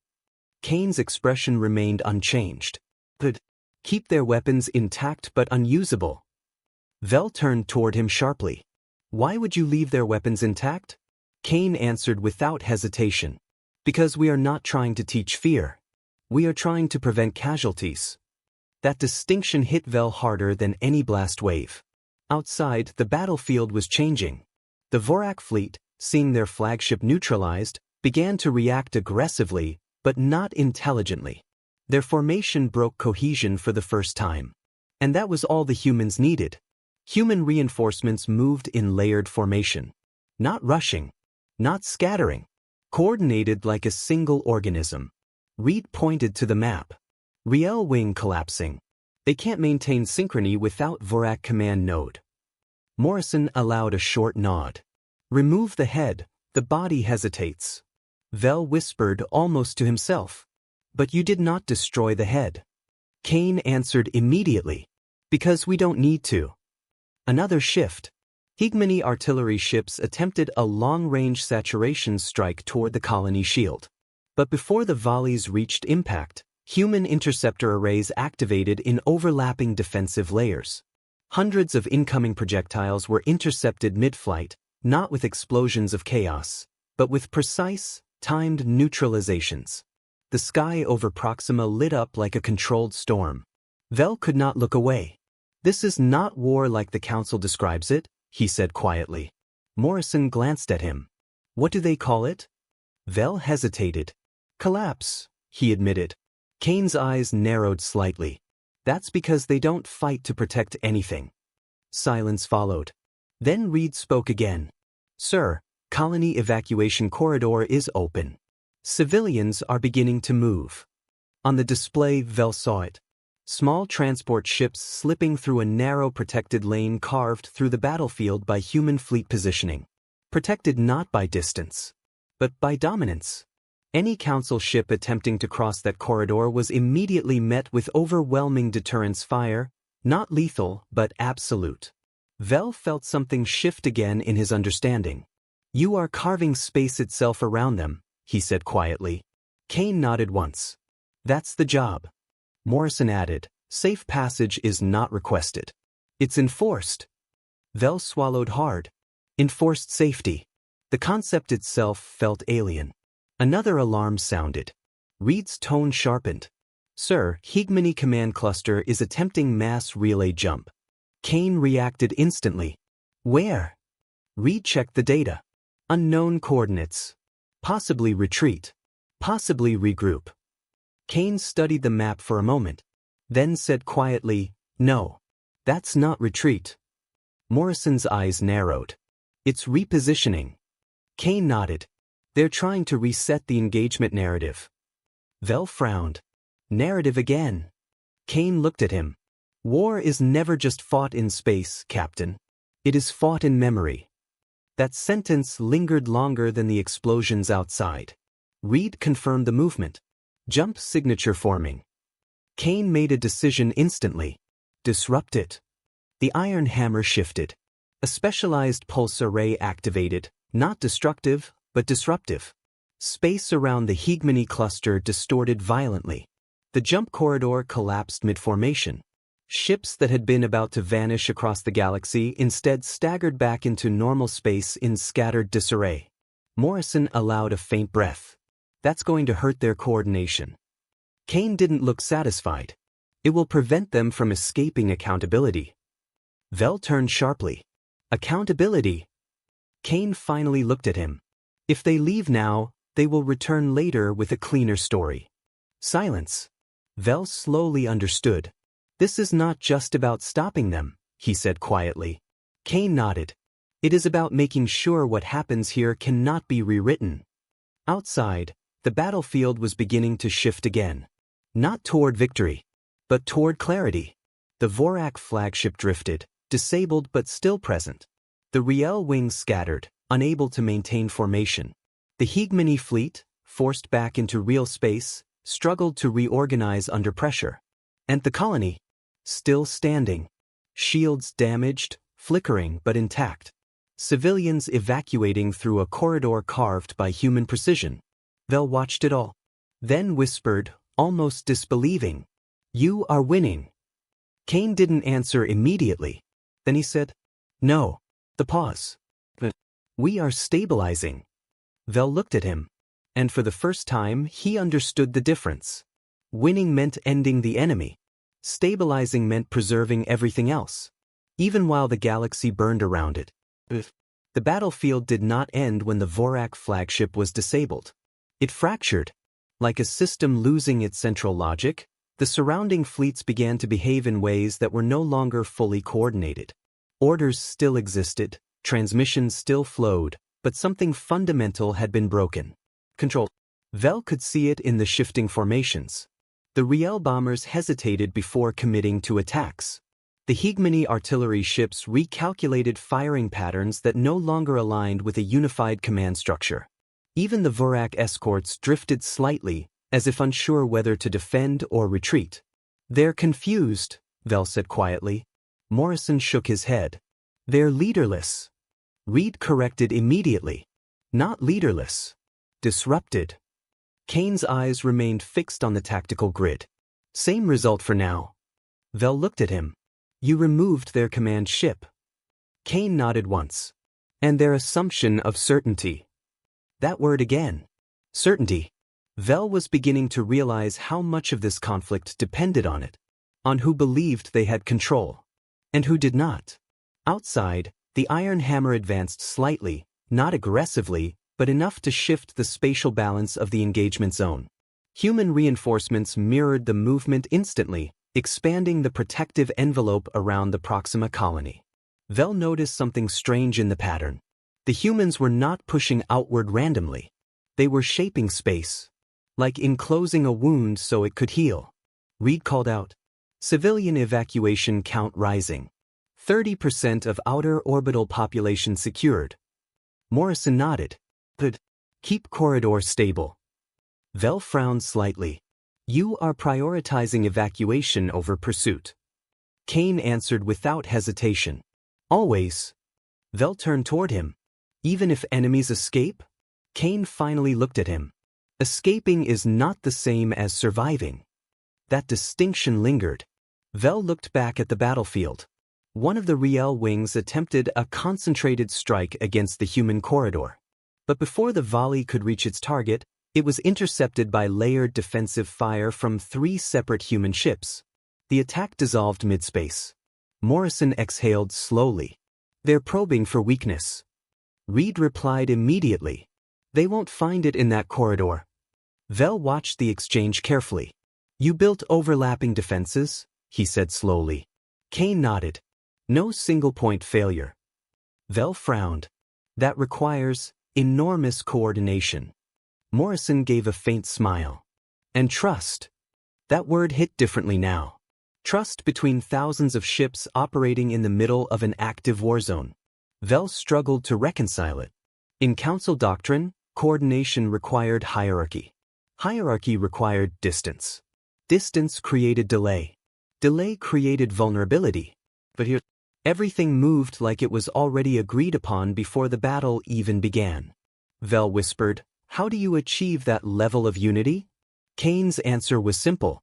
Kane's expression remained unchanged. "Good. Keep their weapons intact but unusable." Vel turned toward him sharply. "Why would you leave their weapons intact?" Kane answered without hesitation. "Because we are not trying to teach fear. We are trying to prevent casualties." That distinction hit Vel harder than any blast wave. Outside, the battlefield was changing. The Vorak fleet, seeing their flagship neutralized, began to react aggressively, but not intelligently. Their formation broke cohesion for the first time. And that was all the humans needed. Human reinforcements moved in layered formation. Not rushing. Not scattering. Coordinated like a single organism. Reed pointed to the map. Riel wing collapsing. They can't maintain synchrony without Vorak command node. Morrison allowed a short nod. "Remove the head, the body hesitates." Vel whispered almost to himself. "But you did not destroy the head." Kane answered immediately. "Because we don't need to." Another shift. Hegemony artillery ships attempted a long-range saturation strike toward the colony shield. But before the volleys reached impact, human interceptor arrays activated in overlapping defensive layers. Hundreds of incoming projectiles were intercepted mid-flight, not with explosions of chaos, but with precise, timed neutralizations. The sky over Proxima lit up like a controlled storm. Vel could not look away. "This is not war like the Council describes it," he said quietly. Morrison glanced at him. "What do they call it?" Vel hesitated. "Collapse," he admitted. Kane's eyes narrowed slightly. "That's because they don't fight to protect anything." Silence followed. Then Reed spoke again. "Sir, colony evacuation corridor is open. Civilians are beginning to move." On the display, Vel saw it. Small transport ships slipping through a narrow protected lane carved through the battlefield by human fleet positioning. Protected not by distance, but by dominance. Any Council ship attempting to cross that corridor was immediately met with overwhelming deterrence fire, not lethal, but absolute. Vel felt something shift again in his understanding. "You are carving space itself around them," he said quietly. Kane nodded once. "That's the job." Morrison added, "Safe passage is not requested. It's enforced." Vel swallowed hard. Enforced safety. The concept itself felt alien. Another alarm sounded. Reed's tone sharpened. "Sir, Hegemony Command Cluster is attempting mass relay jump." Kane reacted instantly. "Where?" Reed checked the data. "Unknown coordinates. Possibly retreat. Possibly regroup." Kane studied the map for a moment, then said quietly, "No. That's not retreat." Morrison's eyes narrowed. It's repositioning. Kane nodded. They're trying to reset the engagement narrative. Vel frowned. Narrative again. Kane looked at him. War is never just fought in space, Captain. It is fought in memory. That sentence lingered longer than the explosions outside. Reed confirmed the movement. Jump signature forming. Kane made a decision instantly. Disrupt it. The iron hammer shifted. A specialized pulse array activated, not destructive, but disruptive. Space around the hegemony cluster distorted violently. The jump corridor collapsed mid-formation. Ships that had been about to vanish across the galaxy instead staggered back into normal space in scattered disarray. Morrison allowed a faint breath. That's going to hurt their coordination. Kane didn't look satisfied. It will prevent them from escaping accountability. Vel turned sharply. Accountability? Kane finally looked at him. If they leave now, they will return later with a cleaner story. Silence. Vel slowly understood. This is not just about stopping them, he said quietly. Kane nodded. It is about making sure what happens here cannot be rewritten. Outside, the battlefield was beginning to shift again. Not toward victory, but toward clarity. The Vorak flagship drifted, disabled but still present. The Riel wings scattered, unable to maintain formation. The hegemony fleet, forced back into real space, struggled to reorganize under pressure. And the colony? Still standing. Shields damaged, flickering but intact. Civilians evacuating through a corridor carved by human precision. Vel watched it all. Then whispered, almost disbelieving. You are winning. Kane didn't answer immediately. Then he said, no. The pause. We are stabilizing. Vel looked at him. And for the first time, he understood the difference. Winning meant ending the enemy. Stabilizing meant preserving everything else. Even while the galaxy burned around it. The battlefield did not end when the Vorak flagship was disabled. It fractured. Like a system losing its central logic, the surrounding fleets began to behave in ways that were no longer fully coordinated. Orders still existed, transmissions still flowed, but something fundamental had been broken. Control. Vel could see it in the shifting formations. The Riel bombers hesitated before committing to attacks. The hegemony artillery ships recalculated firing patterns that no longer aligned with a unified command structure. Even the Vorak escorts drifted slightly, as if unsure whether to defend or retreat. They're confused, Vel said quietly. Morrison shook his head. They're leaderless. Reed corrected immediately. Not leaderless. Disrupted. Kane's eyes remained fixed on the tactical grid. Same result for now. Vel looked at him. You removed their command ship. Kane nodded once. And their assumption of certainty. That word again. Certainty. Vel was beginning to realize how much of this conflict depended on it. On who believed they had control. And who did not. Outside, the iron hammer advanced slightly, not aggressively, but enough to shift the spatial balance of the engagement zone. Human reinforcements mirrored the movement instantly, expanding the protective envelope around the Proxima colony. Vel noticed something strange in the pattern. The humans were not pushing outward randomly. They were shaping space. Like enclosing a wound so it could heal. Reed called out. Civilian evacuation count rising. 30% of outer orbital population secured. Morrison nodded. Good. Keep corridor stable. Vel frowned slightly. You are prioritizing evacuation over pursuit. Kane answered without hesitation. Always. Vel turned toward him. Even if enemies escape? Kane finally looked at him. Escaping is not the same as surviving. That distinction lingered. Vel looked back at the battlefield. One of the Riel wings attempted a concentrated strike against the human corridor. But before the volley could reach its target, it was intercepted by layered defensive fire from 3 separate human ships. The attack dissolved mid-space. Morrison exhaled slowly. They're probing for weakness. Reed replied immediately. They won't find it in that corridor. Vel watched the exchange carefully. You built overlapping defenses, he said slowly. Kane nodded. No single-point failure. Vel frowned. That requires enormous coordination. Morrison gave a faint smile. And trust. That word hit differently now. Trust between thousands of ships operating in the middle of an active war zone. Vel struggled to reconcile it. In Council doctrine, coordination required hierarchy. Hierarchy required distance. Distance created delay. Delay created vulnerability. But here, everything moved like it was already agreed upon before the battle even began. Vel whispered, "How do you achieve that level of unity?" Kane's answer was simple.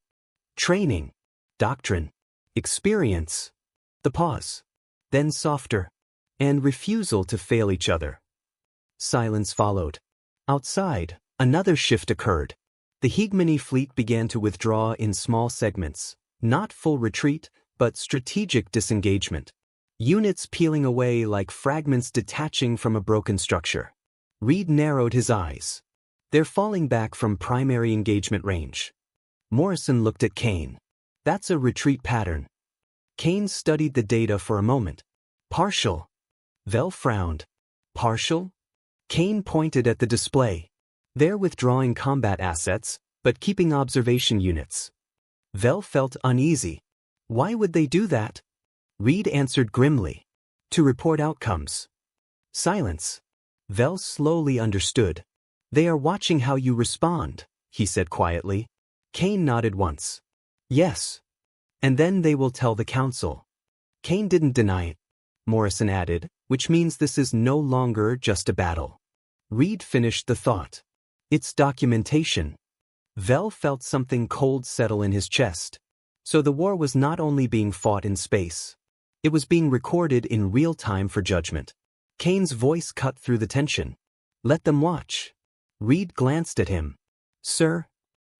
Training. Doctrine. Experience. The pause. Then softer. And refusal to fail each other. Silence followed. Outside, another shift occurred. The hegemony fleet began to withdraw in small segments, not full retreat, but strategic disengagement. Units peeling away like fragments detaching from a broken structure. Reed narrowed his eyes. They're falling back from primary engagement range. Morrison looked at Kane. That's a retreat pattern. Kane studied the data for a moment. Partial. Vel frowned. Partial? Kane pointed at the display. They're withdrawing combat assets, but keeping observation units. Vel felt uneasy. Why would they do that? Reed answered grimly. To report outcomes. Silence. Vel slowly understood. They are watching how you respond, he said quietly. Kane nodded once. Yes. And then they will tell the council. Kane didn't deny it. Morrison added, which means this is no longer just a battle. Reed finished the thought. It's documentation. Vel felt something cold settle in his chest. So the war was not only being fought in space. It was being recorded in real time for judgment. Kane's voice cut through the tension. Let them watch. Reed glanced at him. Sir?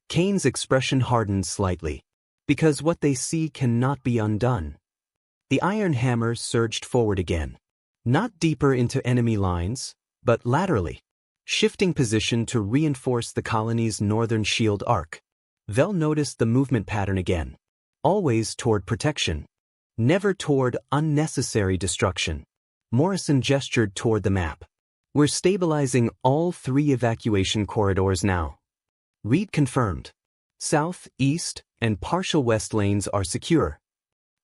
Kane's expression hardened slightly. Because what they see cannot be undone. The iron hammer surged forward again. Not deeper into enemy lines, but laterally. Shifting position to reinforce the colony's northern shield arc. Vel noticed the movement pattern again. Always toward protection. Never toward unnecessary destruction. Morrison gestured toward the map. We're stabilizing all 3 evacuation corridors now. Reed confirmed. South, east, and partial west lanes are secure.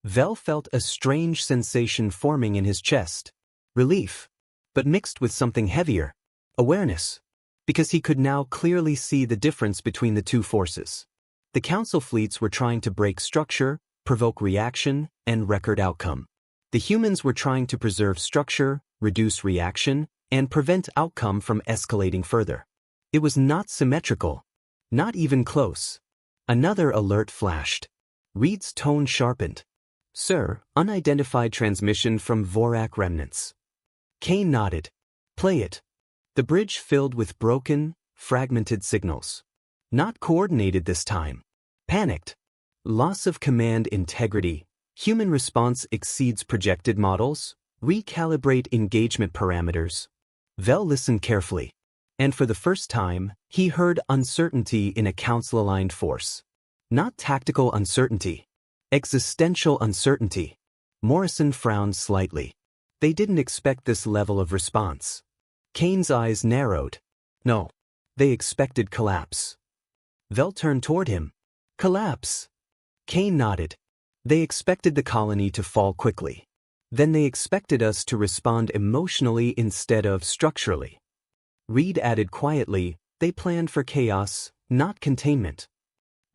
Vel felt a strange sensation forming in his chest. Relief. But mixed with something heavier. Awareness. Because he could now clearly see the difference between the two forces. The council fleets were trying to break structure, provoke reaction, and record outcome. The humans were trying to preserve structure, reduce reaction, and prevent outcome from escalating further. It was not symmetrical. Not even close. Another alert flashed. Reed's tone sharpened. Sir, unidentified transmission from Vorak remnants. Kane nodded. Play it. The bridge filled with broken, fragmented signals. Not coordinated this time. Panicked. Loss of command integrity. Human response exceeds projected models. Recalibrate engagement parameters. Vel listened carefully. And for the first time, he heard uncertainty in a council-aligned force. Not tactical uncertainty. Existential uncertainty. Morrison frowned slightly. They didn't expect this level of response. Kane's eyes narrowed. No. They expected collapse. Vel turned toward him. Collapse. Kane nodded. They expected the colony to fall quickly. Then they expected us to respond emotionally instead of structurally. Reed added quietly, they planned for chaos, not containment.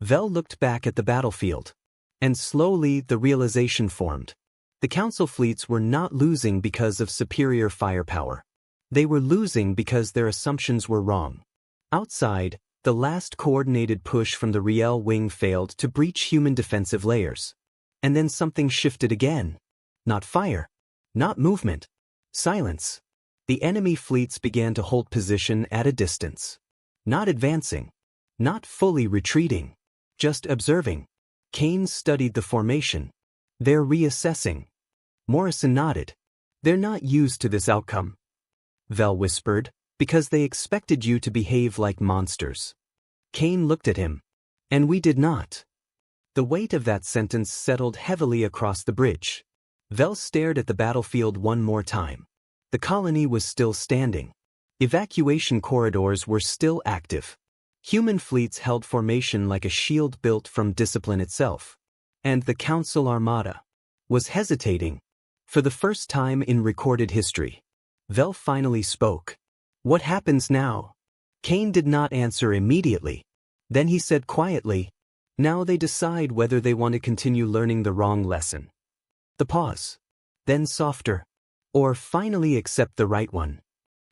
Vel looked back at the battlefield. And slowly the realization formed. The council fleets were not losing because of superior firepower. They were losing because their assumptions were wrong. Outside, the last coordinated push from the Riel wing failed to breach human defensive layers. And then something shifted again. Not fire. Not movement. Silence. The enemy fleets began to hold position at a distance. Not advancing. Not fully retreating. Just observing. Kane studied the formation. They're reassessing. Morrison nodded. They're not used to this outcome. Vel whispered, because they expected you to behave like monsters. Kane looked at him. And we did not. The weight of that sentence settled heavily across the bridge. Vel stared at the battlefield one more time. The colony was still standing. Evacuation corridors were still active. Human fleets held formation like a shield built from discipline itself. And the Council Armada was hesitating. For the first time in recorded history, Vel finally spoke. "What happens now?" Kane did not answer immediately. Then he said quietly, "Now they decide whether they want to continue learning the wrong lesson." The pause. Then softer. Or finally accept the right one.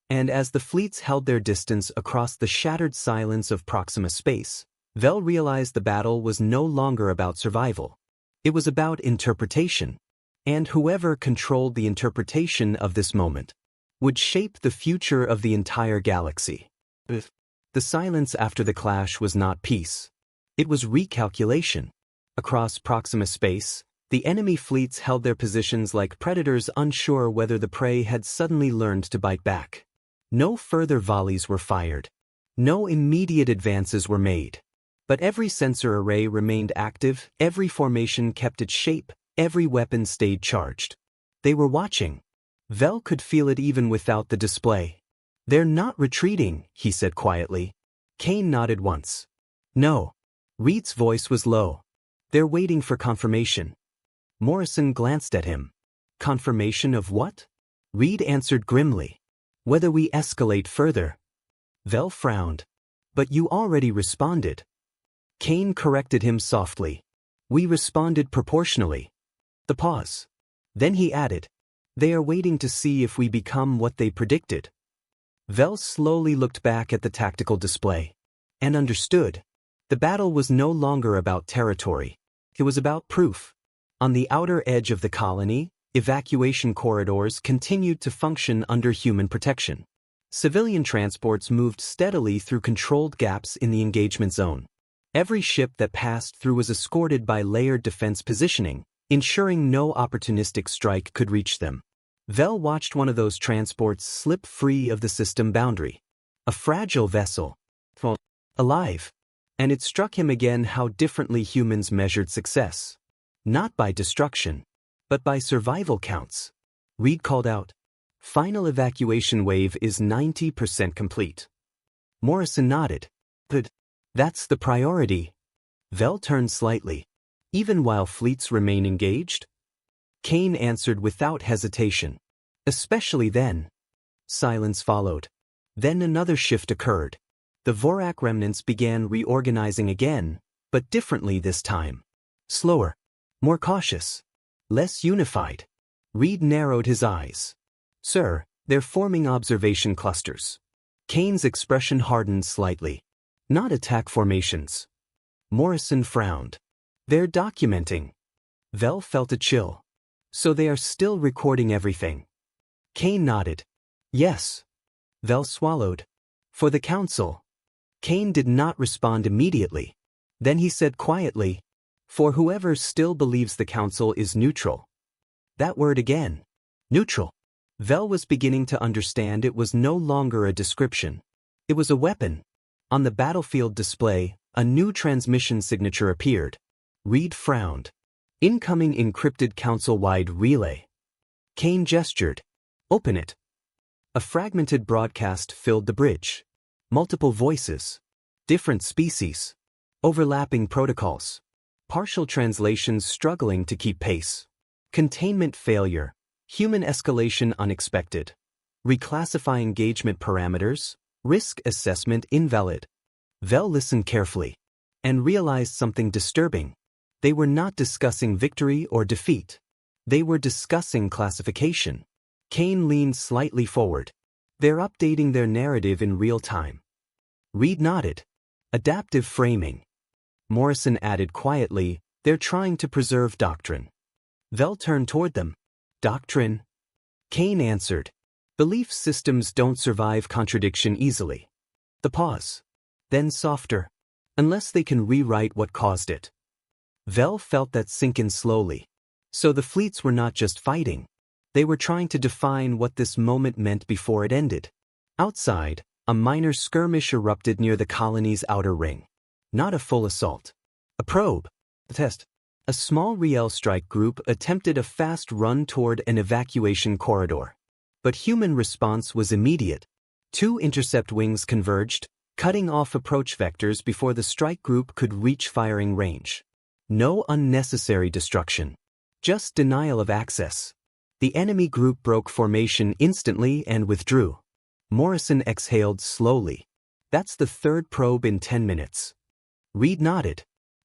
And as the fleets held their distance across the shattered silence of Proxima space, Vel realized the battle was no longer about survival. It was about interpretation. And whoever controlled the interpretation of this moment would shape the future of the entire galaxy. The silence after the clash was not peace. It was recalculation. Across Proxima space, the enemy fleets held their positions like predators unsure whether the prey had suddenly learned to bite back. No further volleys were fired. No immediate advances were made. But every sensor array remained active, every formation kept its shape, every weapon stayed charged. They were watching. Vel could feel it even without the display. "They're not retreating," he said quietly. Kane nodded once. "No." Reed's voice was low. "They're waiting for confirmation." Morrison glanced at him. "Confirmation of what?" Reed answered grimly. "Whether we escalate further." Vel frowned. "But you already responded." Kane corrected him softly. "We responded proportionally." The pause. Then he added, "They are waiting to see if we become what they predicted." Vel slowly looked back at the tactical display. And understood. The battle was no longer about territory. It was about proof. On the outer edge of the colony, evacuation corridors continued to function under human protection. Civilian transports moved steadily through controlled gaps in the engagement zone. Every ship that passed through was escorted by layered defense positioning, ensuring no opportunistic strike could reach them. Vel watched one of those transports slip free of the system boundary. A fragile vessel. Alive. And it struck him again how differently humans measured success. Not by destruction, but by survival counts. Reed called out, "Final evacuation wave is 90% complete." Morrison nodded. "Good. That's the priority." Vel turned slightly. "Even while fleets remain engaged?" Kane answered without hesitation. "Especially then." Silence followed. Then another shift occurred. The Vorak remnants began reorganizing again, but differently this time. Slower. More cautious. Less unified. Reed narrowed his eyes. "Sir, they're forming observation clusters." Kane's expression hardened slightly. "Not attack formations." Morrison frowned. "They're documenting." Vel felt a chill. "So they are still recording everything?" Kane nodded. "Yes." Vel swallowed. "For the Council." Kane did not respond immediately. Then he said quietly, "For whoever still believes the Council is neutral." That word again. Neutral. Vel was beginning to understand it was no longer a description. It was a weapon. On the battlefield display, a new transmission signature appeared. Reed frowned. "Incoming encrypted Council-wide relay." Kane gestured. "Open it." A fragmented broadcast filled the bridge. Multiple voices. Different species. Overlapping protocols. Partial translations struggling to keep pace. Containment failure. Human escalation unexpected. Reclassify engagement parameters. Risk assessment invalid. Vel listened carefully. And realized something disturbing. They were not discussing victory or defeat. They were discussing classification. Kane leaned slightly forward. "They're updating their narrative in real time." Reed nodded. "Adaptive framing." Morrison added quietly, "They're trying to preserve doctrine." Vel turned toward them. "Doctrine?" Kane answered, "Belief systems don't survive contradiction easily." The pause. Then softer. "Unless they can rewrite what caused it." Vel felt that sink in slowly. So the fleets were not just fighting. They were trying to define what this moment meant before it ended. Outside, a minor skirmish erupted near the colony's outer ring. Not a full assault. A probe. A test. A small Riel strike group attempted a fast run toward an evacuation corridor. But human response was immediate. 2 intercept wings converged, cutting off approach vectors before the strike group could reach firing range. No unnecessary destruction. Just denial of access. The enemy group broke formation instantly and withdrew. Morrison exhaled slowly. That's the 3rd probe in 10 minutes. Reed nodded.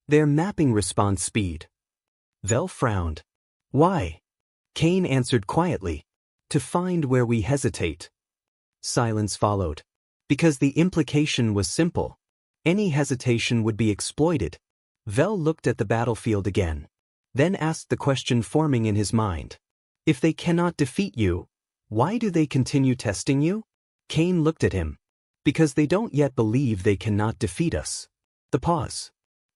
They're mapping response speed. Vel frowned. Why? Kane answered quietly. To find where we hesitate. Silence followed. Because the implication was simple. Any hesitation would be exploited. Vel looked at the battlefield again. Then asked the question forming in his mind. If they cannot defeat you, why do they continue testing you? Kane looked at him. Because they don't yet believe they cannot defeat us. The pause.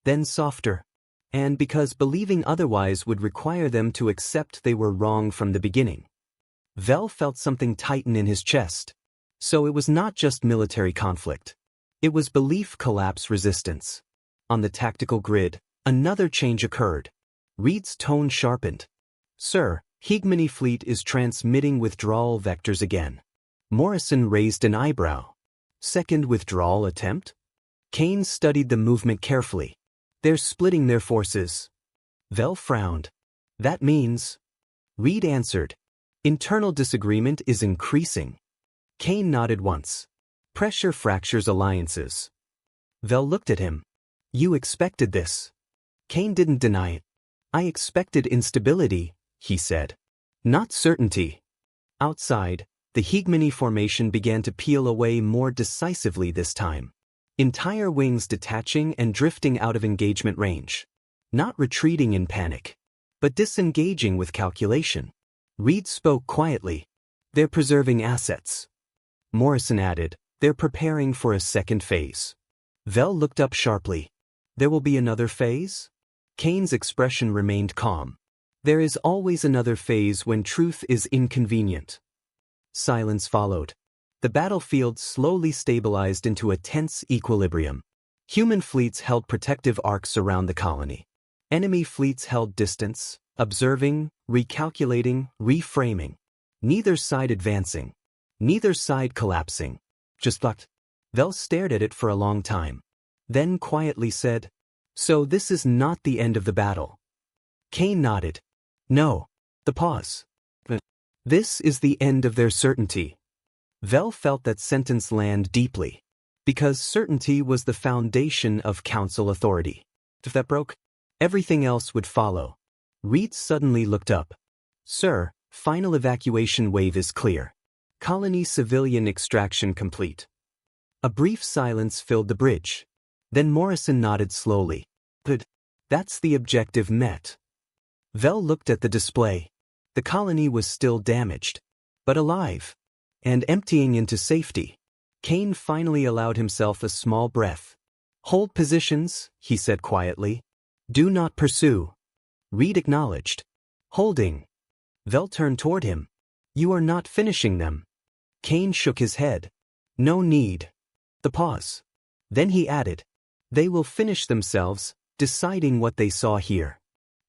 Then softer. And because believing otherwise would require them to accept they were wrong from the beginning. Vel felt something tighten in his chest. So it was not just military conflict. It was belief collapse resistance. On the tactical grid, another change occurred. Reed's tone sharpened. Sir, Hegemony Fleet is transmitting withdrawal vectors again. Morrison raised an eyebrow. Second withdrawal attempt? Kane studied the movement carefully. They're splitting their forces. Vel frowned. That means... Reed answered. Internal disagreement is increasing. Kane nodded once. Pressure fractures alliances. Vel looked at him. You expected this. Kane didn't deny it. I expected instability, he said. Not certainty. Outside, the hegemony formation began to peel away more decisively this time. Entire wings detaching and drifting out of engagement range. Not retreating in panic, but disengaging with calculation. Reed spoke quietly. They're preserving assets. Morrison added, they're preparing for a second phase. Vel looked up sharply. There will be another phase? Kane's expression remained calm. There is always another phase when truth is inconvenient. Silence followed. The battlefield slowly stabilized into a tense equilibrium. Human fleets held protective arcs around the colony. Enemy fleets held distance, observing, recalculating, reframing. Neither side advancing. Neither side collapsing. Just locked. Vel stared at it for a long time. Then quietly said, So this is not the end of the battle. Kane nodded. No. The pause. This is the end of their certainty. Vel felt that sentence land deeply. Because certainty was the foundation of council authority. If that broke, everything else would follow. Reed suddenly looked up. Sir, final evacuation wave is clear. Colony civilian extraction complete. A brief silence filled the bridge. Then Morrison nodded slowly. Good. That's the objective met. Vel looked at the display. The colony was still damaged, but alive, and emptying into safety. Kane finally allowed himself a small breath. Hold positions, he said quietly. Do not pursue. Reed acknowledged. Holding. Vel turned toward him. You are not finishing them. Kane shook his head. No need. The pause. Then he added. They will finish themselves, deciding what they saw here.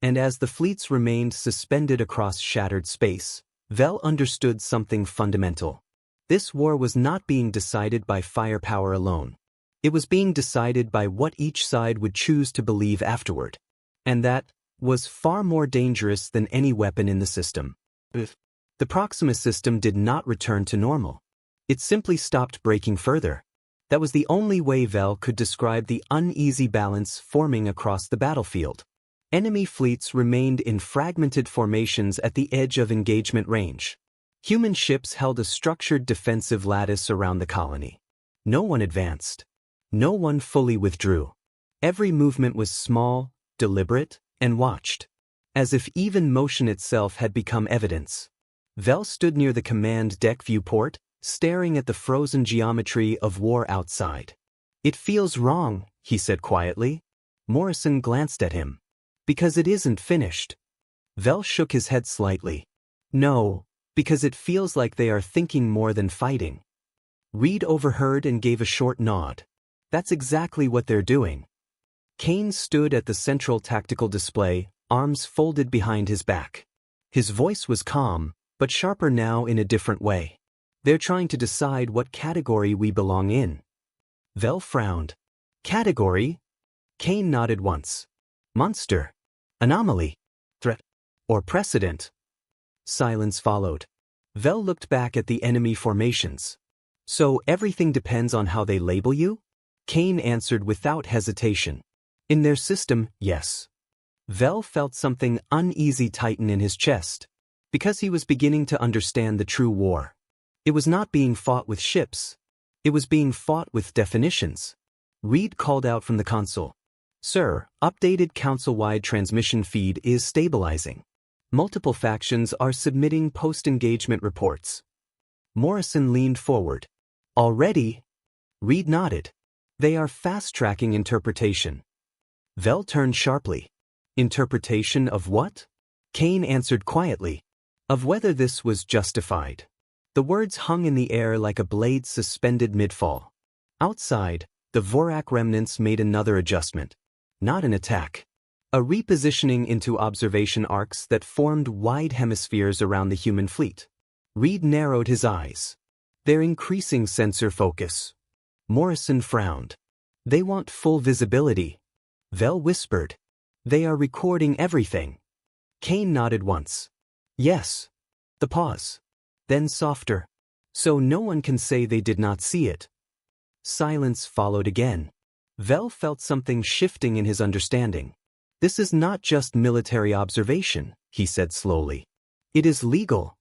And as the fleets remained suspended across shattered space, Vel understood something fundamental. This war was not being decided by firepower alone. It was being decided by what each side would choose to believe afterward. And that was far more dangerous than any weapon in the system. The Proxima system did not return to normal. It simply stopped breaking further. That was the only way Vel could describe the uneasy balance forming across the battlefield. Enemy fleets remained in fragmented formations at the edge of engagement range. Human ships held a structured defensive lattice around the colony. No one advanced. No one fully withdrew. Every movement was small, deliberate, and watched. As if even motion itself had become evidence. Vel stood near the command deck viewport, staring at the frozen geometry of war outside. It feels wrong, he said quietly. Morrison glanced at him. Because it isn't finished. Vel shook his head slightly. No, because it feels like they are thinking more than fighting. Reed overheard and gave a short nod. That's exactly what they're doing. Kane stood at the central tactical display, arms folded behind his back. His voice was calm, but sharper now in a different way. They're trying to decide what category we belong in. Vel frowned. Category? Kane nodded once. Monster. Anomaly. Threat. Or precedent. Silence followed. Vel looked back at the enemy formations. So everything depends on how they label you? Kane answered without hesitation. In their system, yes. Vel felt something uneasy tighten in his chest, because he was beginning to understand the true war. It was not being fought with ships. It was being fought with definitions. Reed called out from the console. Sir, updated council-wide transmission feed is stabilizing. Multiple factions are submitting post-engagement reports. Morrison leaned forward. Already? Reed nodded. They are fast-tracking interpretation. Vel turned sharply. Interpretation of what? Kane answered quietly. Of whether this was justified. The words hung in the air like a blade suspended mid-fall. Outside, the Vorak remnants made another adjustment. Not an attack. A repositioning into observation arcs that formed wide hemispheres around the human fleet. Reed narrowed his eyes. They're increasing sensor focus. Morrison frowned. They want full visibility. Vel whispered. They are recording everything. Kane nodded once. Yes. The pause. Then softer. So no one can say they did not see it. Silence followed again. Vel felt something shifting in his understanding. This is not just military observation, he said slowly. It is legal.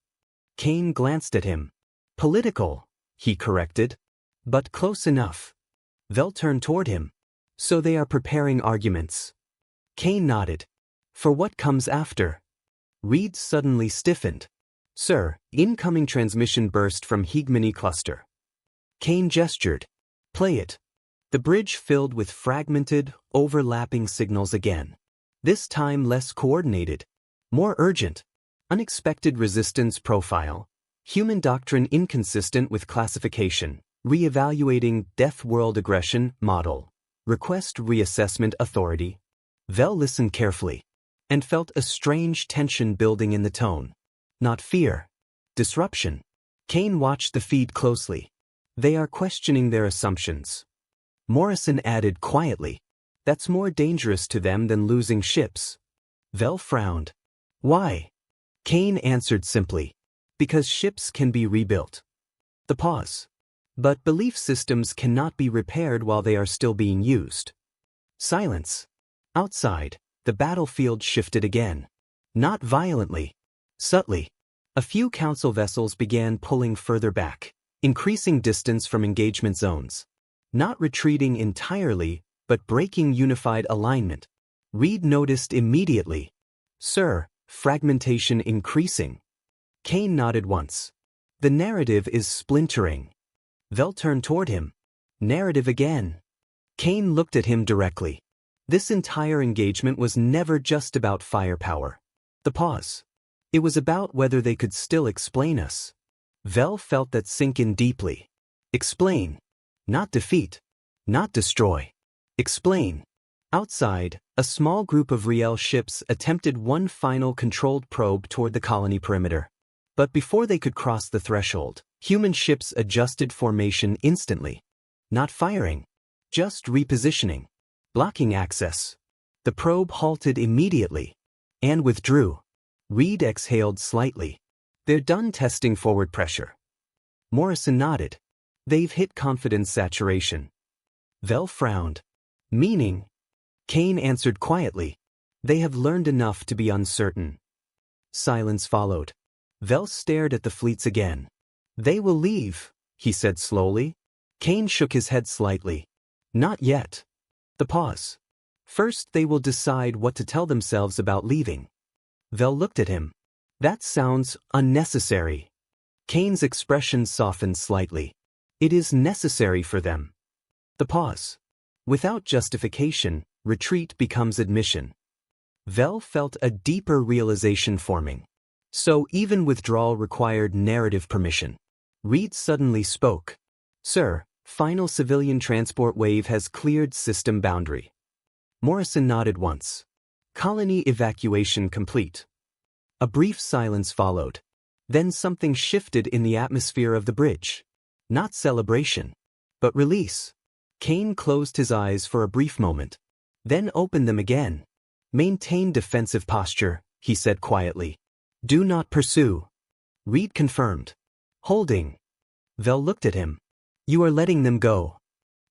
Kane glanced at him. Political, he corrected. But close enough. Vel turned toward him. So they are preparing arguments. Kane nodded. For what comes after? Reed suddenly stiffened. Sir, incoming transmission burst from Higmany cluster. Kane gestured. Play it. The bridge filled with fragmented, overlapping signals again. This time less coordinated. More urgent. Unexpected resistance profile. Human doctrine inconsistent with classification. Re-evaluating Deathworld aggression model. Request reassessment authority. Vel listened carefully. And felt a strange tension building in the tone. Not fear. Disruption. Kane watched the feed closely. They are questioning their assumptions. Morrison added quietly. That's more dangerous to them than losing ships. Vel frowned. Why? Kane answered simply. Because ships can be rebuilt. The pause. But belief systems cannot be repaired while they are still being used. Silence. Outside, the battlefield shifted again. Not violently. Subtly. A few council vessels began pulling further back, increasing distance from engagement zones. Not retreating entirely, but breaking unified alignment. Reed noticed immediately. Sir, fragmentation increasing. Kane nodded once. The narrative is splintering. Vel turned toward him. Narrative again. Kane looked at him directly. This entire engagement was never just about firepower. The pause. It was about whether they could still explain us. Vel felt that sink in deeply. Explain. Not defeat. Not destroy. Explain. Outside, a small group of Riel ships attempted one final controlled probe toward the colony perimeter. But before they could cross the threshold, human ships adjusted formation instantly. Not firing. Just repositioning. Blocking access. The probe halted immediately. And withdrew. Reed exhaled slightly. They're done testing forward pressure. Morrison nodded. They've hit confidence saturation. Vel frowned. Meaning? Kane answered quietly. They have learned enough to be uncertain. Silence followed. Vel stared at the fleets again. They will leave, he said slowly. Kane shook his head slightly. Not yet. The pause. First they will decide what to tell themselves about leaving. Vel looked at him. That sounds unnecessary. Kane's expression softened slightly. It is necessary for them. The pause. Without justification, retreat becomes admission. Vel felt a deeper realization forming. So even withdrawal required narrative permission. Reed suddenly spoke. Sir, final civilian transport wave has cleared system boundary. Morrison nodded once. Colony evacuation complete. A brief silence followed. Then something shifted in the atmosphere of the bridge. Not celebration, but release. Kane closed his eyes for a brief moment, then opened them again. Maintain defensive posture, he said quietly. Do not pursue. Reed confirmed. Holding. Vel looked at him. You are letting them go.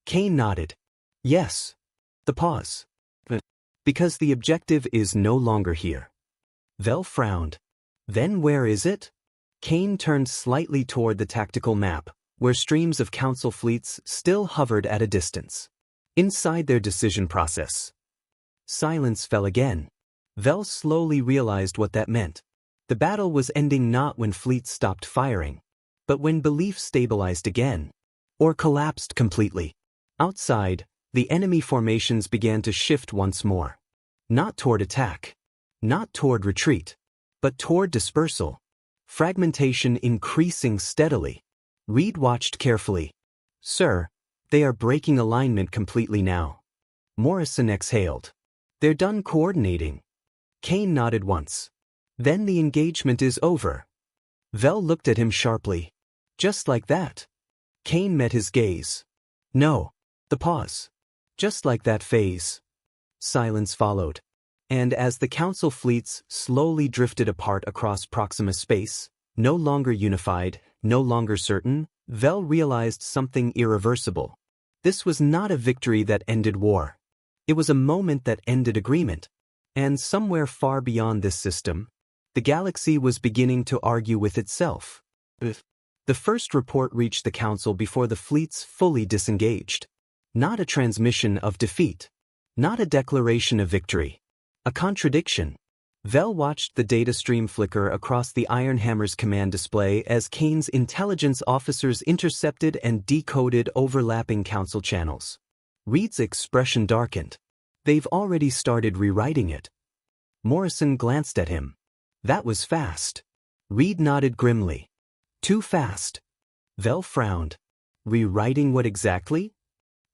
Kane nodded. Yes. The pause. But because the objective is no longer here. Vel frowned. Then where is it? Kane turned slightly toward the tactical map, where streams of council fleets still hovered at a distance. Inside their decision process. Silence fell again. Vel slowly realized what that meant. The battle was ending not when fleets stopped firing, but when belief stabilized again, or collapsed completely. Outside, the enemy formations began to shift once more. Not toward attack, not toward retreat, but toward dispersal. Fragmentation increasing steadily. Reed watched carefully. Sir, they are breaking alignment completely now. Morrison exhaled. They're done coordinating. Kane nodded once. Then the engagement is over. Vel looked at him sharply. Just like that. Kane met his gaze. No. The pause. Just like that phase. Silence followed. And as the council fleets slowly drifted apart across Proxima space, no longer unified, no longer certain, Vel realized something irreversible. This was not a victory that ended war. It was a moment that ended agreement. And somewhere far beyond this system, the galaxy was beginning to argue with itself. The first report reached the council before the fleets fully disengaged. Not a transmission of defeat. Not a declaration of victory. A contradiction. Vel watched the data stream flicker across the Ironhammer's command display as Kane's intelligence officers intercepted and decoded overlapping council channels. Reed's expression darkened. They've already started rewriting it. Morrison glanced at him. That was fast. Reed nodded grimly. Too fast. Vel frowned. Rewriting what exactly?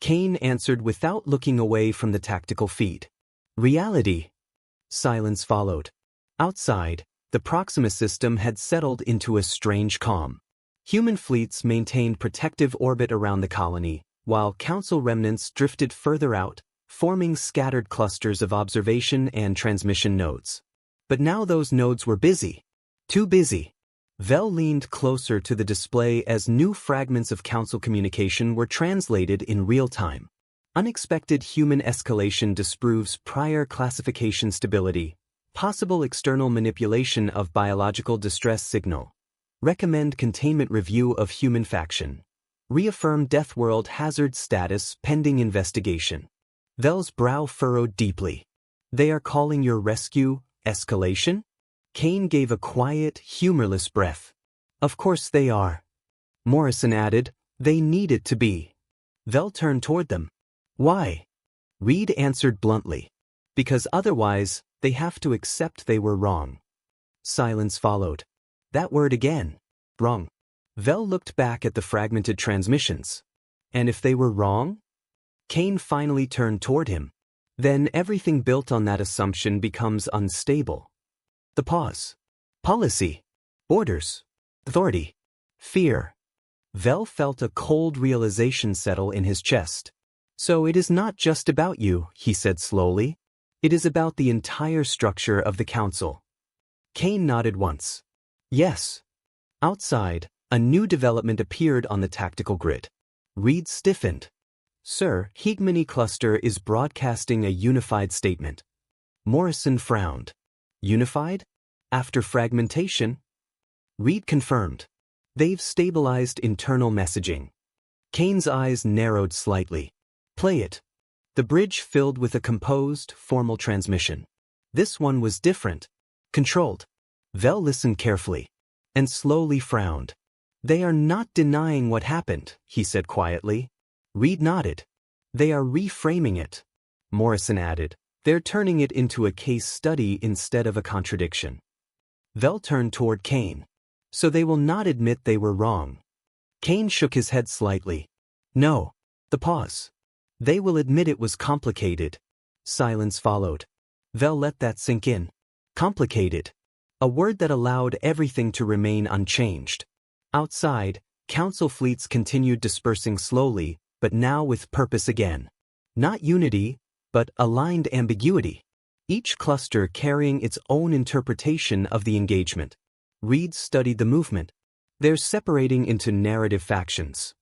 Kane answered without looking away from the tactical feed. Reality. Silence followed. Outside, the Proxima system had settled into a strange calm. Human fleets maintained protective orbit around the colony, while council remnants drifted further out, forming scattered clusters of observation and transmission nodes. But now those nodes were busy. Too busy. Vel leaned closer to the display as new fragments of council communication were translated in real time. Unexpected human escalation disproves prior classification stability. Possible external manipulation of biological distress signal. Recommend containment review of human faction. Reaffirm Deathworld hazard status pending investigation. Vel's brow furrowed deeply. They are calling your rescue escalation? Kane gave a quiet, humorless breath. Of course they are. Morrison added, they need it to be. Vel turned toward them. Why? Reed answered bluntly. Because otherwise, they have to accept they were wrong. Silence followed. That word again. Wrong. Vel looked back at the fragmented transmissions. And if they were wrong? Kane finally turned toward him. Then everything built on that assumption becomes unstable. The pause. Policy. Orders. Authority. Fear. Vel felt a cold realization settle in his chest. So it is not just about you, he said slowly. It is about the entire structure of the council. Kane nodded once. Yes. Outside, a new development appeared on the tactical grid. Reed stiffened. Sir, Hegemony Cluster is broadcasting a unified statement. Morrison frowned. Unified? After fragmentation? Reed confirmed. They've stabilized internal messaging. Kane's eyes narrowed slightly. Play it. The bridge filled with a composed, formal transmission. This one was different. Controlled. Vel listened carefully. And slowly frowned. They are not denying what happened, he said quietly. Reed nodded. They are reframing it. Morrison added. They're turning it into a case study instead of a contradiction. Vel turned toward Kane. So they will not admit they were wrong. Kane shook his head slightly. No. The pause. They will admit it was complicated. Silence followed. Vel let that sink in. Complicated. A word that allowed everything to remain unchanged. Outside, Council fleets continued dispersing slowly, but now with purpose again. Not unity, but aligned ambiguity. Each cluster carrying its own interpretation of the engagement. Reed studied the movement. They're separating into narrative factions.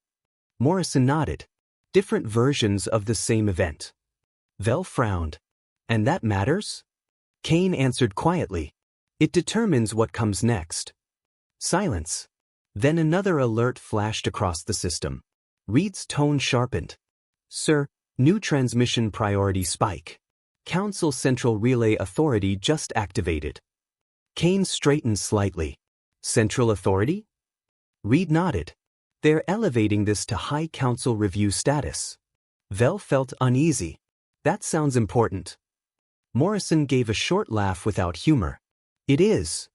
Morrison nodded. Different versions of the same event. Vel frowned. And that matters? Kane answered quietly. It determines what comes next. Silence. Then another alert flashed across the system. Reed's tone sharpened. Sir, new transmission priority spike. Council Central Relay Authority just activated. Kane straightened slightly. Central Authority? Reed nodded. They're elevating this to High Council Review status. Vel felt uneasy. That sounds important. Morrison gave a short laugh without humor. It is.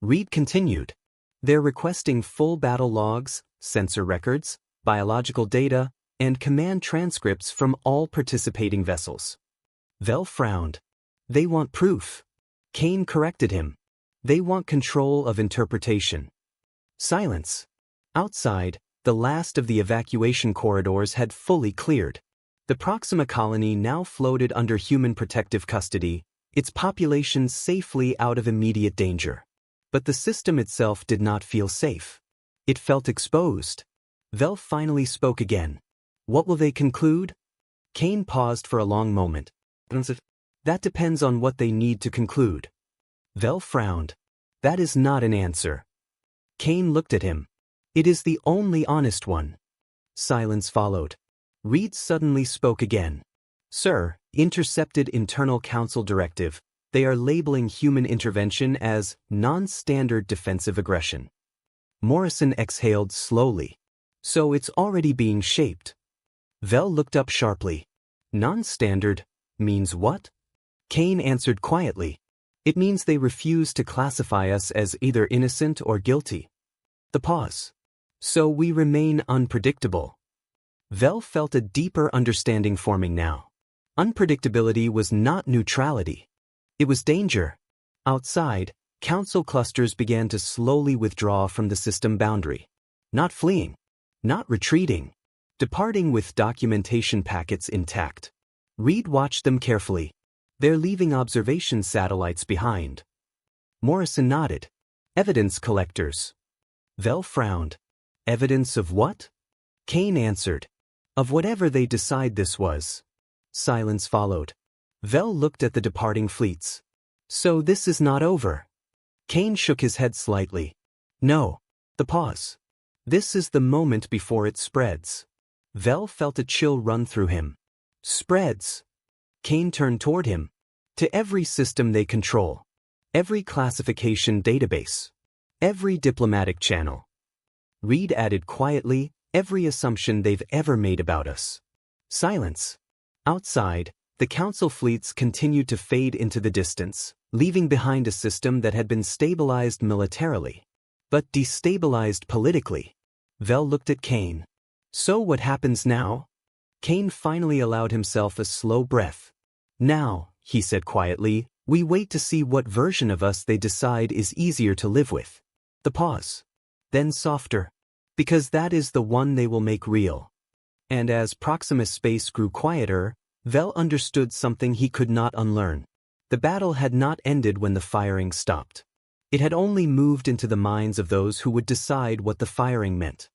Reed continued. They're requesting full battle logs, sensor records, biological data, and command transcripts from all participating vessels. Vel frowned. They want proof. Kane corrected him. They want control of interpretation. Silence. Outside, the last of the evacuation corridors had fully cleared. The Proxima colony now floated under human protective custody, its population safely out of immediate danger. But the system itself did not feel safe. It felt exposed. Vel finally spoke again. What will they conclude? Kane paused for a long moment. That depends on what they need to conclude. Vel frowned. That is not an answer. Kane looked at him. It is the only honest one. Silence followed. Reed suddenly spoke again. Sir, intercepted internal council directive. They are labeling human intervention as non-standard defensive aggression. Morrison exhaled slowly. So it's already being shaped. Vel looked up sharply. Non-standard means what? Kane answered quietly. It means they refuse to classify us as either innocent or guilty. The pause. So we remain unpredictable. Vel felt a deeper understanding forming now. Unpredictability was not neutrality. It was danger. Outside, council clusters began to slowly withdraw from the system boundary. Not fleeing. Not retreating. Departing with documentation packets intact. Reed watched them carefully. They're leaving observation satellites behind. Morrison nodded. Evidence collectors. Vel frowned. Evidence of what? Kane answered. Of whatever they decide this was. Silence followed. Vel looked at the departing fleets. So this is not over. Kane shook his head slightly. No. The pause. This is the moment before it spreads. Vel felt a chill run through him. Spreads. Kane turned toward him. To every system they control. Every classification database. Every diplomatic channel. Reed added quietly, every assumption they've ever made about us. Silence. Outside, the council fleets continued to fade into the distance, leaving behind a system that had been stabilized militarily, but destabilized politically. Vel looked at Kane. So what happens now? Kane finally allowed himself a slow breath. Now, he said quietly, we wait to see what version of us they decide is easier to live with. The pause. Then softer. Because that is the one they will make real. And as Proxima space grew quieter, Vel understood something he could not unlearn. The battle had not ended when the firing stopped. It had only moved into the minds of those who would decide what the firing meant.